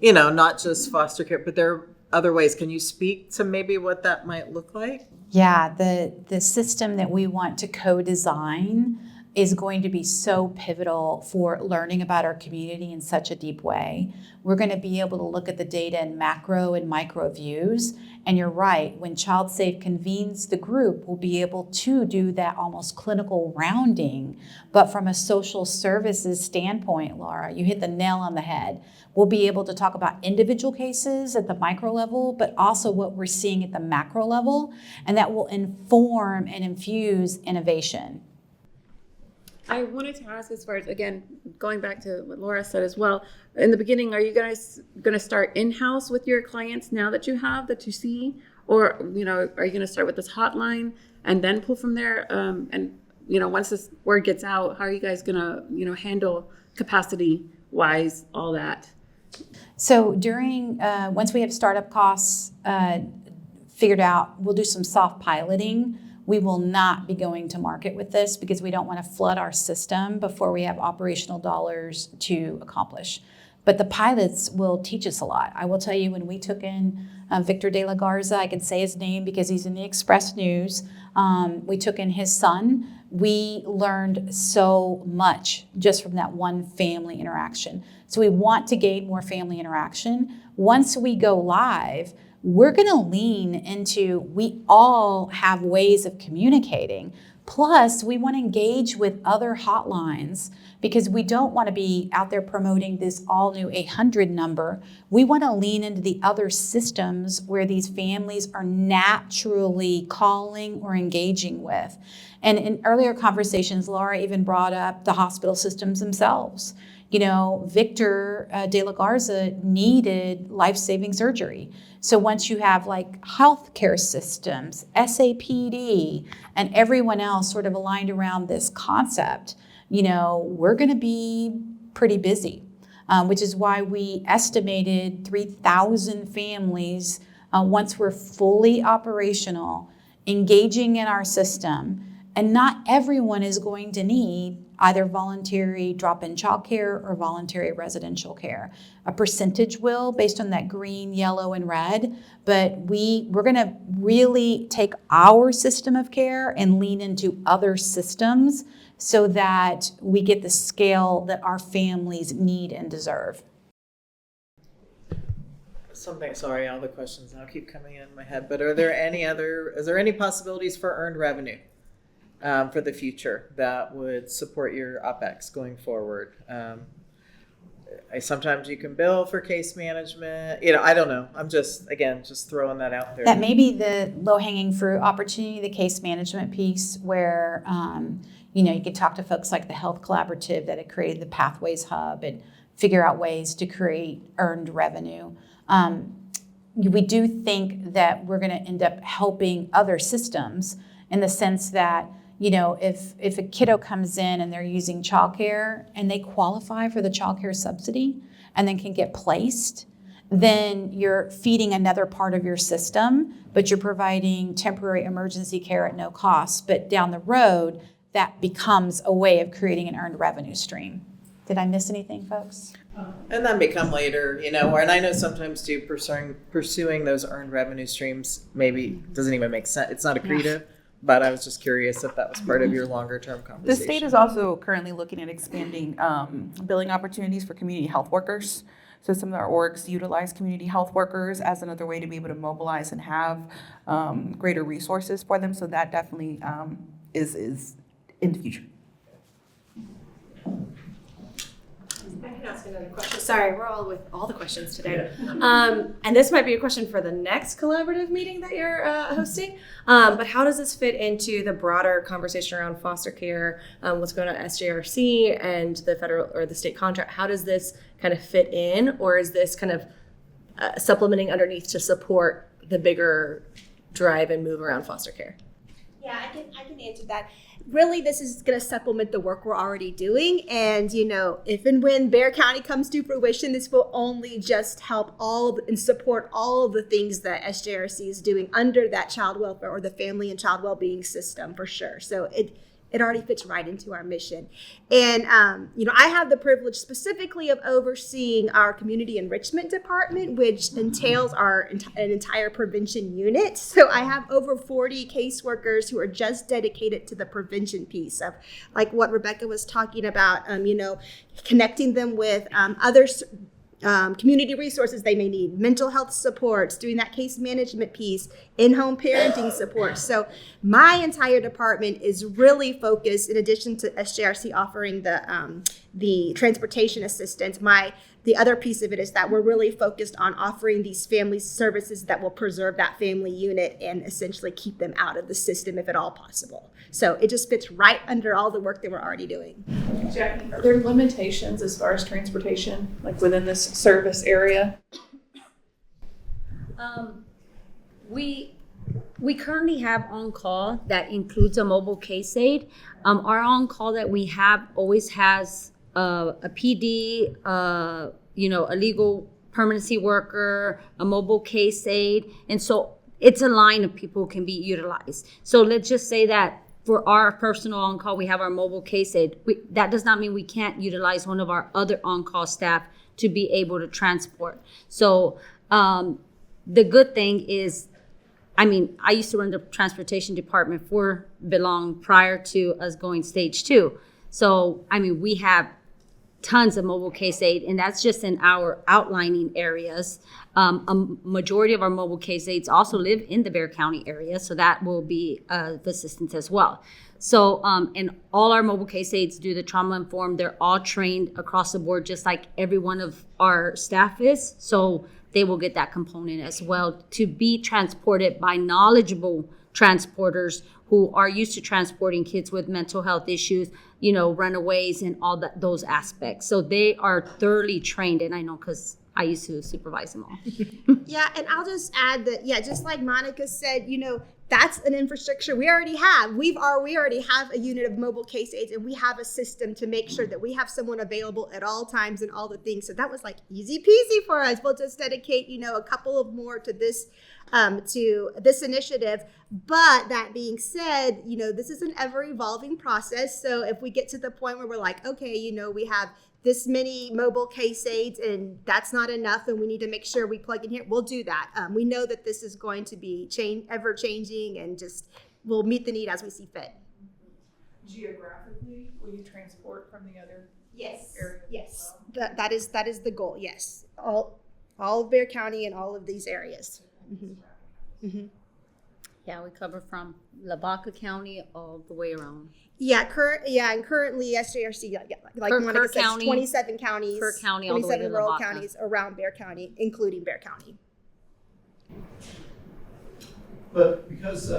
not just foster care, but there are other ways. Can you speak to maybe what that might look like? Yeah, the system that we want to co-design is going to be so pivotal for learning about our community in such a deep way. We're going to be able to look at the data in macro and micro views. And you're right, when ChildSafe convenes the group, we'll be able to do that almost clinical rounding. But from a social services standpoint, Laura, you hit the nail on the head. We'll be able to talk about individual cases at the micro level, but also what we're seeing at the macro level, and that will inform and infuse innovation. I wanted to ask, as far as, again, going back to what Laura said as well, in the beginning, are you guys going to start in-house with your clients now that you see? Or, are you going to start with this hotline and then pull from there? And, once this word gets out, how are you guys going to, handle capacity-wise, all that? So once we have startup costs figured out, we'll do some soft piloting. We will not be going to market with this because we don't want to flood our system before we have operational dollars to accomplish. But the pilots will teach us a lot. I will tell you, when we took in Victor de la Garza, I can say his name because he's in the Express News. We took in his son. We learned so much just from that one family interaction. So we want to gain more family interaction. Once we go live, we're going to lean into, we all have ways of communicating. Plus, we want to engage with other hotlines because we don't want to be out there promoting this all new 800 number. We want to lean into the other systems where these families are naturally calling or engaging with. And in earlier conversations, Laura even brought up the hospital systems themselves. Victor de la Garza needed life-saving surgery. So once you have like healthcare systems, SAPD, and everyone else sort of aligned around this concept, we're going to be pretty busy, which is why we estimated 3,000 families once we're fully operational, engaging in our system. And not everyone is going to need either voluntary drop-in childcare or voluntary residential care. A percentage will, based on that green, yellow, and red, but we're going to really take our system of care and lean into other systems so that we get the scale that our families need and deserve. Sorry, all the questions now keep coming in my head, but is there any possibilities for earned revenue for the future that would support your OpEx going forward? Sometimes you can bill for case management. I don't know. I'm just throwing that out there. That may be the low-hanging fruit opportunity, the case management piece, where you could talk to folks like the Health Collaborative that had created the Pathways Hub and figure out ways to create earned revenue. We do think that we're going to end up helping other systems in the sense that, if a kiddo comes in and they're using childcare and they qualify for the childcare subsidy and then can get placed, then you're feeding another part of your system, but you're providing temporary emergency care at no cost. But down the road, that becomes a way of creating an earned revenue stream. Did I miss anything, folks? And then become later, and I know sometimes too, pursuing those earned revenue streams maybe doesn't even make sense. It's not accretive. Yeah. But I was just curious if that was part of your longer term conversation. The state is also currently looking at expanding billing opportunities for community health workers. So some of our orgs utilize community health workers as another way to be able to mobilize and have greater resources for them. So that definitely is in the future. I can ask another question. Sorry, we're all with all the questions today. And this might be a question for the next collaborative meeting that you're hosting. But how does this fit into the broader conversation around foster care, what's going on at SJRC and the federal or the state contract? How does this kind of fit in, or is this kind of supplementing underneath to support the bigger drive and move around foster care? Yeah, I can answer that. Really, this is going to supplement the work we're already doing. And, if and when Bexar County comes to fruition, this will only just help and support all of the things that SJRC is doing under that child welfare or the family and child well-being system for sure. So It already fits right into our mission. And, I have the privilege specifically of overseeing our community enrichment department, which entails an entire prevention unit. So I have over 40 caseworkers who are just dedicated to the prevention piece of like what Rebecca was talking about, connecting them with other community resources they may need, mental health supports, doing that case management piece, in-home parenting support. So my entire department is really focused, in addition to SJRC offering the transportation assistance, the other piece of it is that we're really focused on offering these family services that will preserve that family unit and essentially keep them out of the system if at all possible. So it just fits right under all the work that we're already doing. Jackie, are there limitations as far as transportation, like within this service area? We currently have on-call that includes a mobile case aid. Our on-call that we have always has a PD, a legal permanency worker, a mobile case aid. And so it's a line of people who can be utilized. So let's just say that for our personal on-call, we have our mobile case aid. That does not mean we can't utilize one of our other on-call staff to be able to transport. So the good thing is, I used to run the transportation department for Belong prior to us going stage 2. So, we have tons of mobile case aid, and that's just in our outlining areas. A majority of our mobile case aides also live in the Bexar County area, so that will be of assistance as well. So, and all our mobile case aides do the trauma informed. They're all trained across the board, just like every one of our staff is. So they will get that component as well to be transported by knowledgeable transporters who are used to transporting kids with mental health issues, runaways and all those aspects. So they are thoroughly trained, and I know because I used to supervise them all. Yeah, and I'll just add that, just like Monica said, that's an infrastructure we already have. We already have a unit of mobile case aides, and we have a system to make sure that we have someone available at all times and all the things. So that was like easy peasy for us. We'll just dedicate, a couple of more to this initiative. But that being said, this is an ever evolving process. So if we get to the point where we're like, okay, we have this many mobile case aides and that's not enough and we need to make sure we plug in here, we'll do that. We know that this is going to be ever changing, and just we'll meet the need as we see fit. Geographically, will you transport from the other areas? Yes, that is the goal. Yes, all of Bexar County and all of these areas. Mm-hmm. Mm-hmm. Yeah, we cover from Lavaca County all the way around. And currently SJRC, like Monica says, county, 27 counties, per county, 27 rural Lavaca. counties around Bexar County, including Bexar County. But because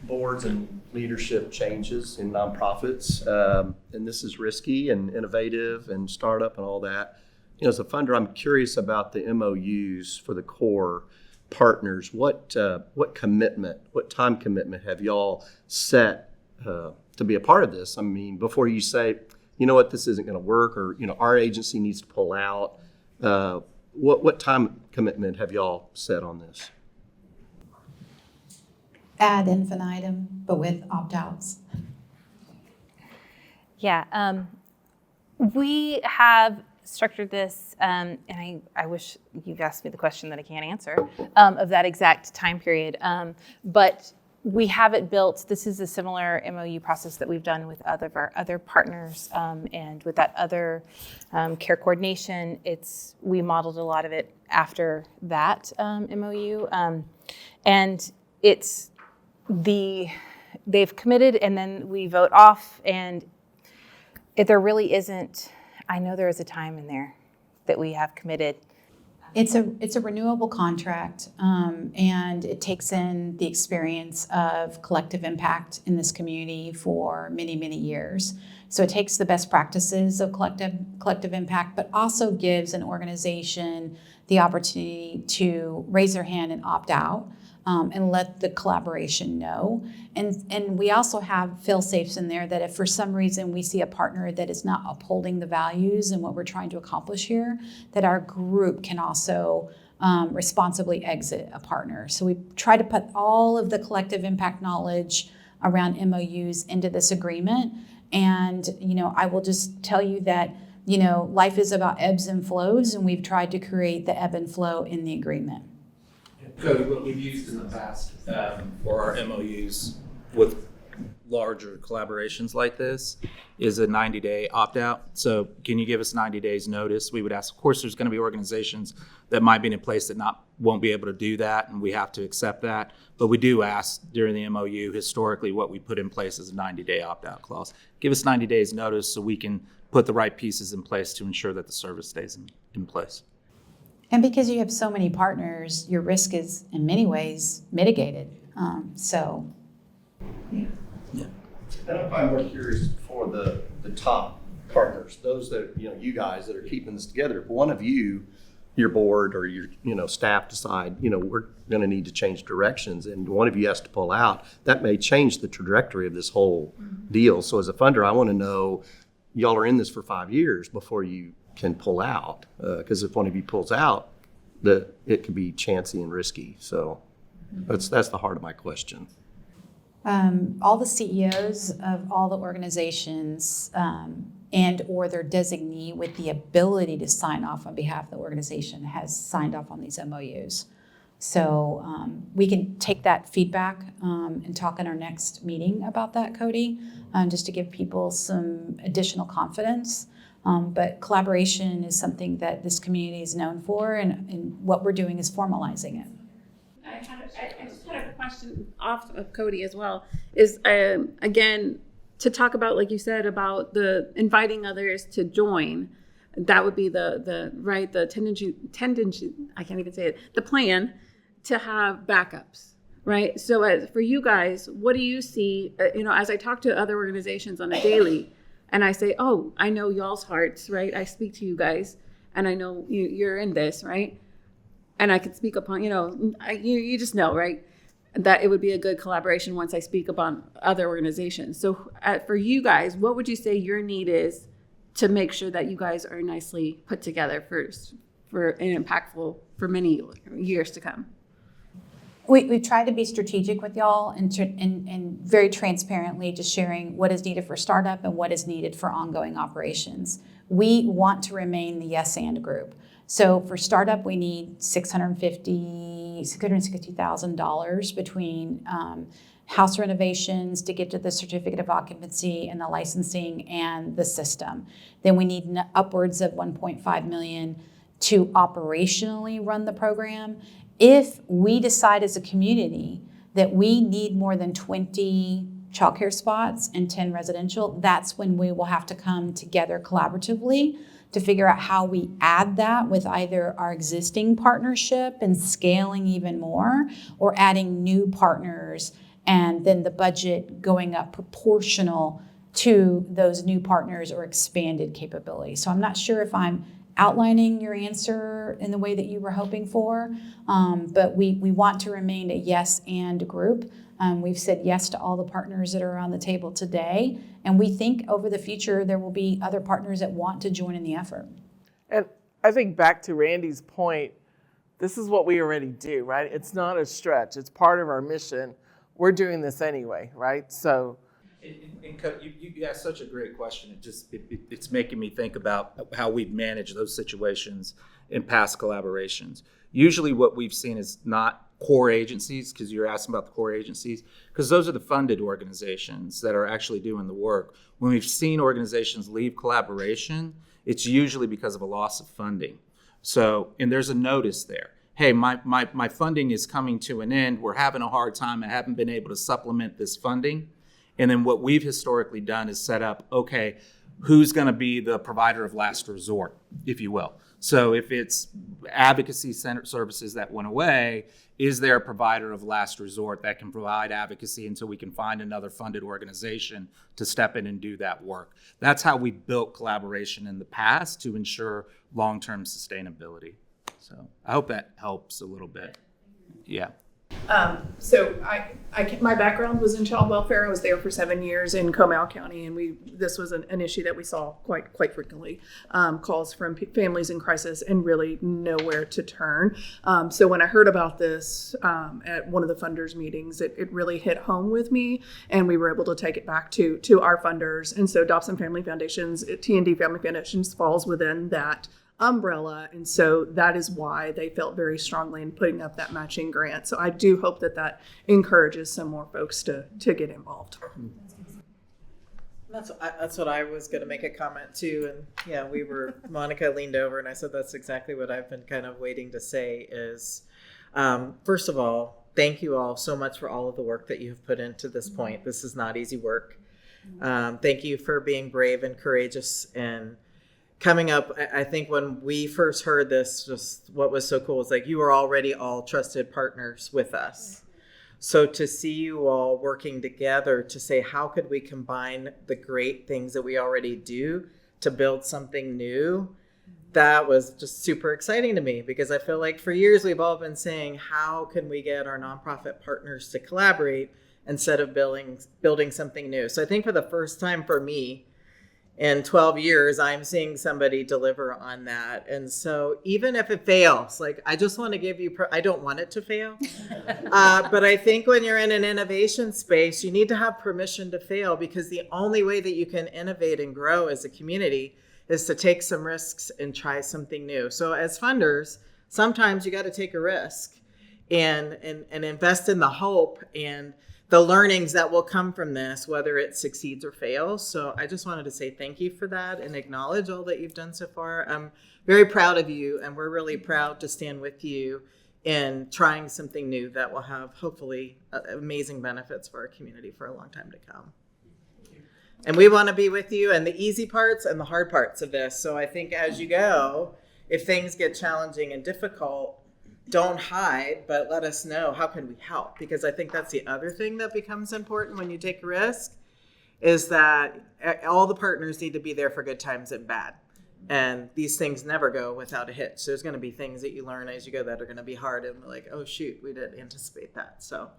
boards and leadership changes in nonprofits, and this is risky and innovative and startup and all that, as a funder, I'm curious about the MOUs for the core partners. What time commitment have y'all set to be a part of this? Before you say, this isn't going to work, or our agency needs to pull out. What time commitment have y'all set on this? Ad infinitum, but with opt-outs. Yeah, we have structured this, and I wish you've asked me the question that I can't answer, of that exact time period. But we have it built. This is a similar MOU process that we've done with other partners, and with that other care coordination. We modeled a lot of it after that MOU, and they've committed, and then we vote off. And if there really isn't, I know there is a time in there that we have committed. It's a renewable contract, and it takes in the experience of collective impact in this community for many, many years. So it takes the best practices of collective impact, but also gives an organization the opportunity to raise their hand and opt out, and let the collaboration know. And we also have fail-safes in there that if for some reason we see a partner that is not upholding the values and what we're trying to accomplish here, that our group can also responsibly exit a partner. So we try to put all of the collective impact knowledge around MOUs into this agreement. And, I will just tell you that, life is about ebbs and flows, and we've tried to create the ebb and flow in the agreement. Cody, what we've used in the past for our MOUs with larger collaborations like this is a 90-day opt-out. So can you give us 90 days notice? We would ask, of course, there's going to be organizations that might be in place that won't be able to do that, and we have to accept that. But we do ask during the MOU, historically, what we put in place is a 90-day opt-out clause. Give us 90 days notice so we can put the right pieces in place to ensure that the service stays in place. And because you have so many partners, your risk is in many ways mitigated. And I'm probably more curious for the top partners, those that, you guys that are keeping this together. If one of you, your board or your, staff decide, we're going to need to change directions and one of you has to pull out, that may change the trajectory of this whole deal. So as a funder, I want to know, y'all are in this for 5 years before you can pull out. Because if one of you pulls out, it could be chancy and risky. So that's the heart of my question. All the CEOs of all the organizations and or their designee with the ability to sign off on behalf of the organization has signed off on these MOUs. So we can take that feedback and talk in our next meeting about that, Cody, just to give people some additional confidence. But collaboration is something that this community is known for, and what we're doing is formalizing it. I just had a question off of Cody as well, is again, to talk about, like you said, about the inviting others to join. That would be the tendency, I can't even say it, the plan to have backups, right? So for you guys, what do you see, as I talk to other organizations on a daily, and I say, oh, I know y'all's hearts, right? I speak to you guys, and I know you're in this, right? And I can speak upon, you just know, right, that it would be a good collaboration once I speak upon other organizations. So for you guys, what would you say your need is to make sure that you guys are nicely put together for and impactful for many years to come? We try to be strategic with y'all and very transparently just sharing what is needed for startup and what is needed for ongoing operations. We want to remain the yes and group. So for startup, we need $660,000 between house renovations to get to the certificate of occupancy and the licensing and the system. Then we need upwards of $1.5 million to operationally run the program. If we decide as a community that we need more than 20 childcare spots and 10 residential, that's when we will have to come together collaboratively to figure out how we add that with either our existing partnership and scaling even more, or adding new partners and then the budget going up proportional to those new partners or expanded capability. So I'm not sure if I'm outlining your answer in the way that you were hoping for, but we want to remain a yes and group. We've said yes to all the partners that are on the table today, and we think over the future there will be other partners that want to join in the effort. And I think back to Randy's point, this is what we already do, right? It's not a stretch. It's part of our mission. We're doing this anyway, right? So. You asked such a great question. It's making me think about how we've managed those situations in past collaborations. Usually what we've seen is not core agencies, because you're asking about the core agencies, because those are the funded organizations that are actually doing the work. When we've seen organizations leave collaboration, it's usually because of a loss of funding. So, and there's a notice there. Hey, my funding is coming to an end. We're having a hard time. I haven't been able to supplement this funding. And then what we've historically done is set up, okay, who's going to be the provider of last resort, if you will. So if it's advocacy center services that went away, is there a provider of last resort that can provide advocacy until we can find another funded organization to step in and do that work? That's how we built collaboration in the past to ensure long-term sustainability. So I hope that helps a little bit. Yeah. So my background was in child welfare. I was there for 7 years in Comal County, and this was an issue that we saw quite frequently. Calls from families in crisis and really nowhere to turn. So when I heard about this at one of the funders meetings, it really hit home with me, and we were able to take it back to our funders. And so Dobson Family Foundations, T&D Family Foundations falls within that umbrella, and so that is why they felt very strongly in putting up that matching grant. So I do hope that encourages some more folks to get involved. That's what I was going to make a comment too, and yeah, Monica leaned over and I said that's exactly what I've been kind of waiting to say is, first of all, thank you all so much for all of the work that you've put into this point. This is not easy work. Thank you for being brave and courageous and coming up. I think when we first heard this, just what was so cool is like you were already all trusted partners with us. So to see you all working together to say, how could we combine the great things that we already do to build something new? That was just super exciting to me, because I feel like for years we've all been saying, how can we get our nonprofit partners to collaborate instead of building something new? So I think for the first time for me, in 12 years, I'm seeing somebody deliver on that. And so even if it fails, like I just want to give you, I don't want it to fail. But I think when you're in an innovation space, you need to have permission to fail, because the only way that you can innovate and grow as a community is to take some risks and try something new. So as funders, sometimes you got to take a risk and invest in the hope and the learnings that will come from this, whether it succeeds or fails. So I just wanted to say thank you for that and acknowledge all that you've done so far. I'm very proud of you, and we're really proud to stand with you in trying something new that will have hopefully amazing benefits for our community for a long time to come. And we want to be with you in the easy parts and the hard parts of this. So I think as you go, if things get challenging and difficult, don't hide, but let us know, how can we help? Because I think that's the other thing that becomes important when you take a risk, is that all the partners need to be there for good times and bad. And these things never go without a hitch. There's going to be things that you learn as you go that are going to be hard, and we're like, oh shoot, we didn't anticipate that. So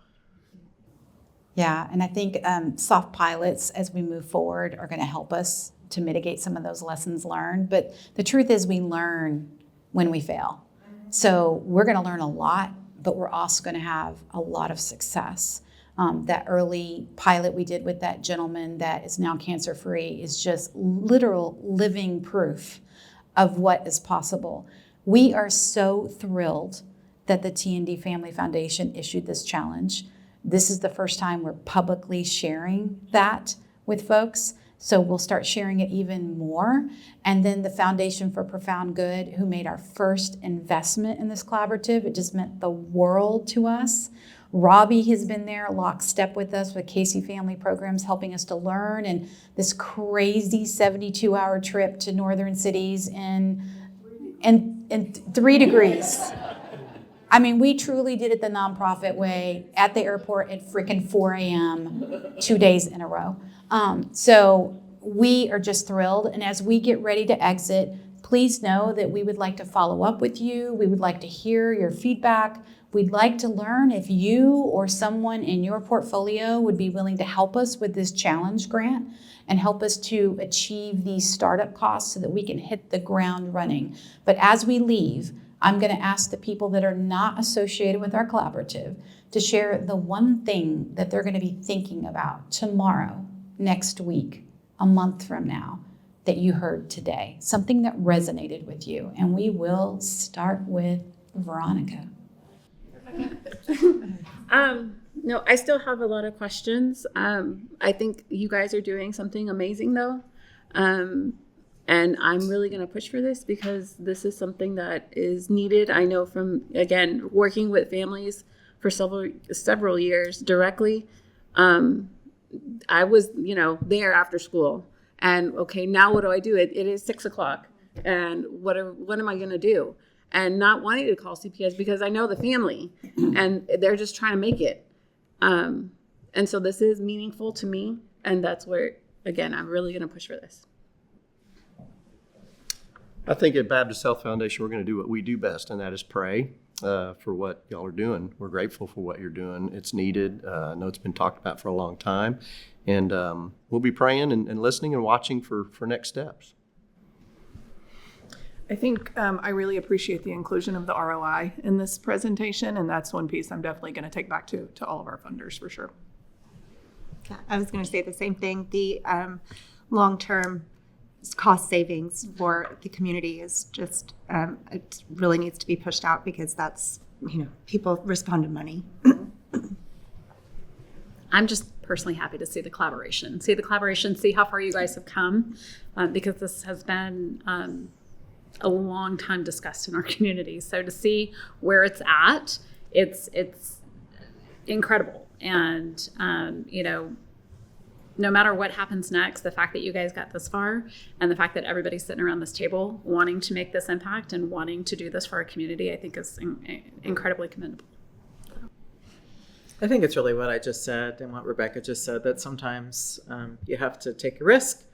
yeah, and I think soft pilots as we move forward are going to help us to mitigate some of those lessons learned. But the truth is we learn when we fail. So we're going to learn a lot, but we're also going to have a lot of success. That early pilot we did with that gentleman that is now cancer-free is just literal living proof of what is possible. We are so thrilled that the T&D Family Foundation issued this challenge. This is the first time we're publicly sharing that with folks. So we'll start sharing it even more. And then the Foundation for Profound Good, who made our first investment in this collaborative, it just meant the world to us. Robbie has been there lockstep with us with Casey Family Programs, helping us to learn. And this crazy 72-hour trip to northern cities in 3 degrees. I mean, we truly did it the nonprofit way at the airport at freaking 4 a.m. 2 days in a row. So we are just thrilled. And as we get ready to exit, please know that we would like to follow up with you. We would like to hear your feedback. We'd like to learn if you or someone in your portfolio would be willing to help us with this challenge grant and help us to achieve these startup costs so that we can hit the ground running. But as we leave, I'm going to ask the people that are not associated with our collaborative to share the one thing that they're going to be thinking about tomorrow, next week, a month from now, that you heard today, something that resonated with you. And we will start with Veronica. No, I still have a lot of questions. I think you guys are doing something amazing though. And I'm really going to push for this because this is something that is needed. I know from, again, working with families for several years directly. I was, there after school. And okay, now what do I do? It is 6 o'clock. And what am I going to do? And not wanting to call CPS because I know the family and they're just trying to make it. And so this is meaningful to me. And that's where, again, I'm really going to push for this. I think at Baptist Health Foundation, we're going to do what we do best, and that is pray. for what y'all are doing. We're grateful for what you're doing. It's needed. I know it's been talked about for a long time. And we'll be praying and listening and watching for next steps. I think I really appreciate the inclusion of the ROI in this presentation, and that's one piece I'm definitely going to take back to all of our funders for sure. Yeah, I was going to say the same thing. The long-term cost savings for the community is just, it really needs to be pushed out because that's, people respond to money. I'm just personally happy to see the collaboration, see how far you guys have come, because this has been a long time discussed in our community. So to see where it's at, it's incredible. And, no matter what happens next, the fact that you guys got this far and the fact that everybody's sitting around this table wanting to make this impact and wanting to do this for our community, I think is incredibly commendable. I think it's really what I just said and what Rebecca just said, that sometimes you have to take a risk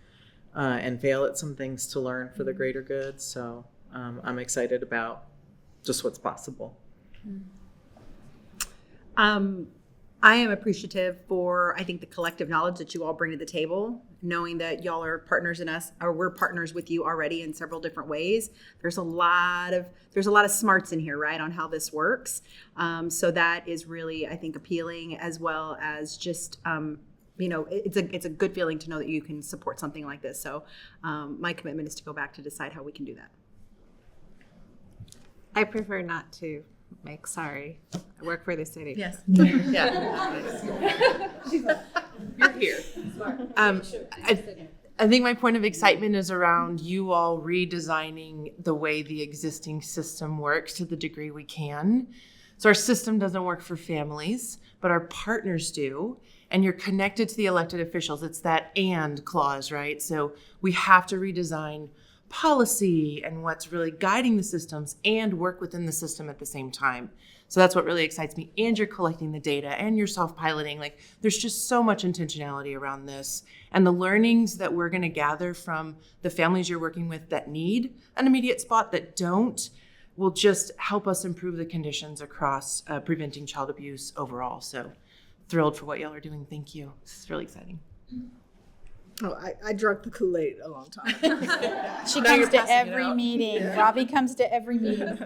and fail at some things to learn for the greater good. So I'm excited about just what's possible. I am appreciative for, I think, the collective knowledge that you all bring to the table, knowing that y'all are partners in us, or we're partners with you already in several different ways. There's a lot of smarts in here, right, on how this works. So that is really, I think, appealing, as well as just, it's a good feeling to know that you can support something like this. So my commitment is to go back to decide how we can do that. I prefer not to make sorry. I work for the city. Yes. Yeah. You're here. I think my point of excitement is around you all redesigning the way the existing system works to the degree we can. So our system doesn't work for families, but our partners do. And you're connected to the elected officials. It's that "and" clause, right? So we have to redesign policy and what's really guiding the systems and work within the system at the same time. So that's what really excites me. And you're collecting the data and you're self-piloting. Like, there's just so much intentionality around this. And the learnings that we're going to gather from the families you're working with that need an immediate spot, that don't, will just help us improve the conditions across preventing child abuse overall. So thrilled for what y'all are doing. Thank you. This is really exciting. Oh, I drank the Kool-Aid a long time. She comes to every meeting. Yeah. Robbie comes to every meeting.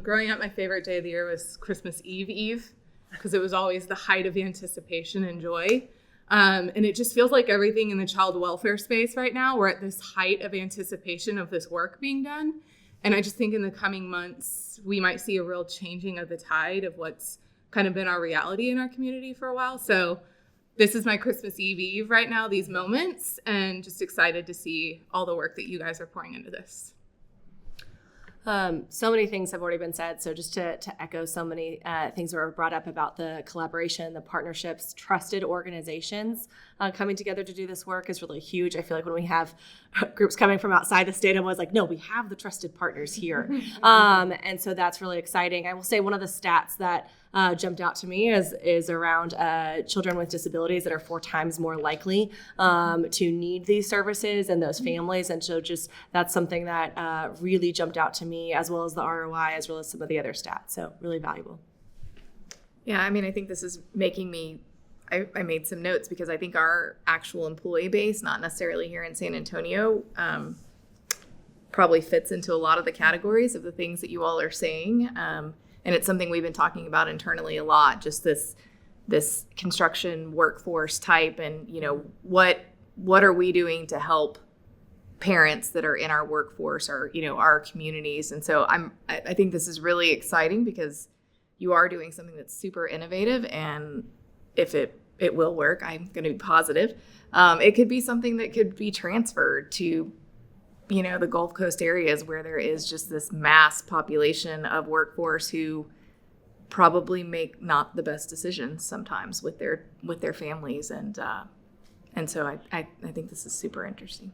Growing up, my favorite day of the year was Christmas Eve, because it was always the height of anticipation and joy. And it just feels like everything in the child welfare space right now, we're at this height of anticipation of this work being done. And I just think in the coming months, we might see a real changing of the tide of what's kind of been our reality in our community for a while. So this is my Christmas Eve right now, these moments, and just excited to see all the work that you guys are pouring into this. So many things have already been said. So just to echo so many things that were brought up about the collaboration, the partnerships, trusted organizations coming together to do this work is really huge. I feel like when we have groups coming from outside the state, I'm always like, no, we have the trusted partners here. And so that's really exciting. I will say one of the stats that jumped out to me is around children with disabilities that are 4 times more likely to need these services and those families. And so just that's something that really jumped out to me, as well as the ROI, as well as some of the other stats. So really valuable. Yeah, I mean, I think this is making me, I made some notes because I think our actual employee base, not necessarily here in San Antonio, probably fits into a lot of the categories of the things that you all are saying. And it's something we've been talking about internally a lot, just this construction workforce type, and what are we doing to help parents that are in our workforce or our communities. And so I think this is really exciting because you are doing something that's super innovative, and if it will work, I'm going to be positive. It could be something that could be transferred to the Gulf Coast areas where there is just this mass population of workforce who probably make not the best decisions sometimes with their families, and so I think this is super interesting.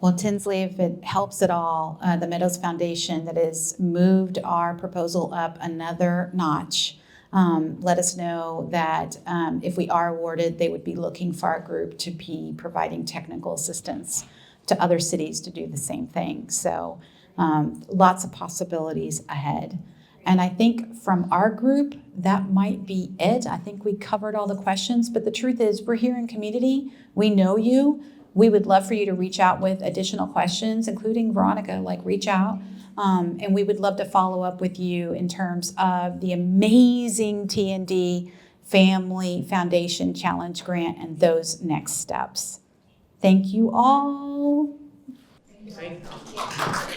Well, Tinsley, if it helps at all, the Meadows Foundation that has moved our proposal up another notch. Let us know that if we are awarded, they would be looking for our group to be providing technical assistance to other cities to do the same thing. So Lots of possibilities ahead. And I think from our group, that might be it. I think we covered all the questions, but the truth is we're here in community. We know you. We would love for you to reach out with additional questions, including Veronica, reach out. And we would love to follow up with you in terms of the amazing T&D Family Foundation Challenge Grant and those next steps. Thank you all. Thank you.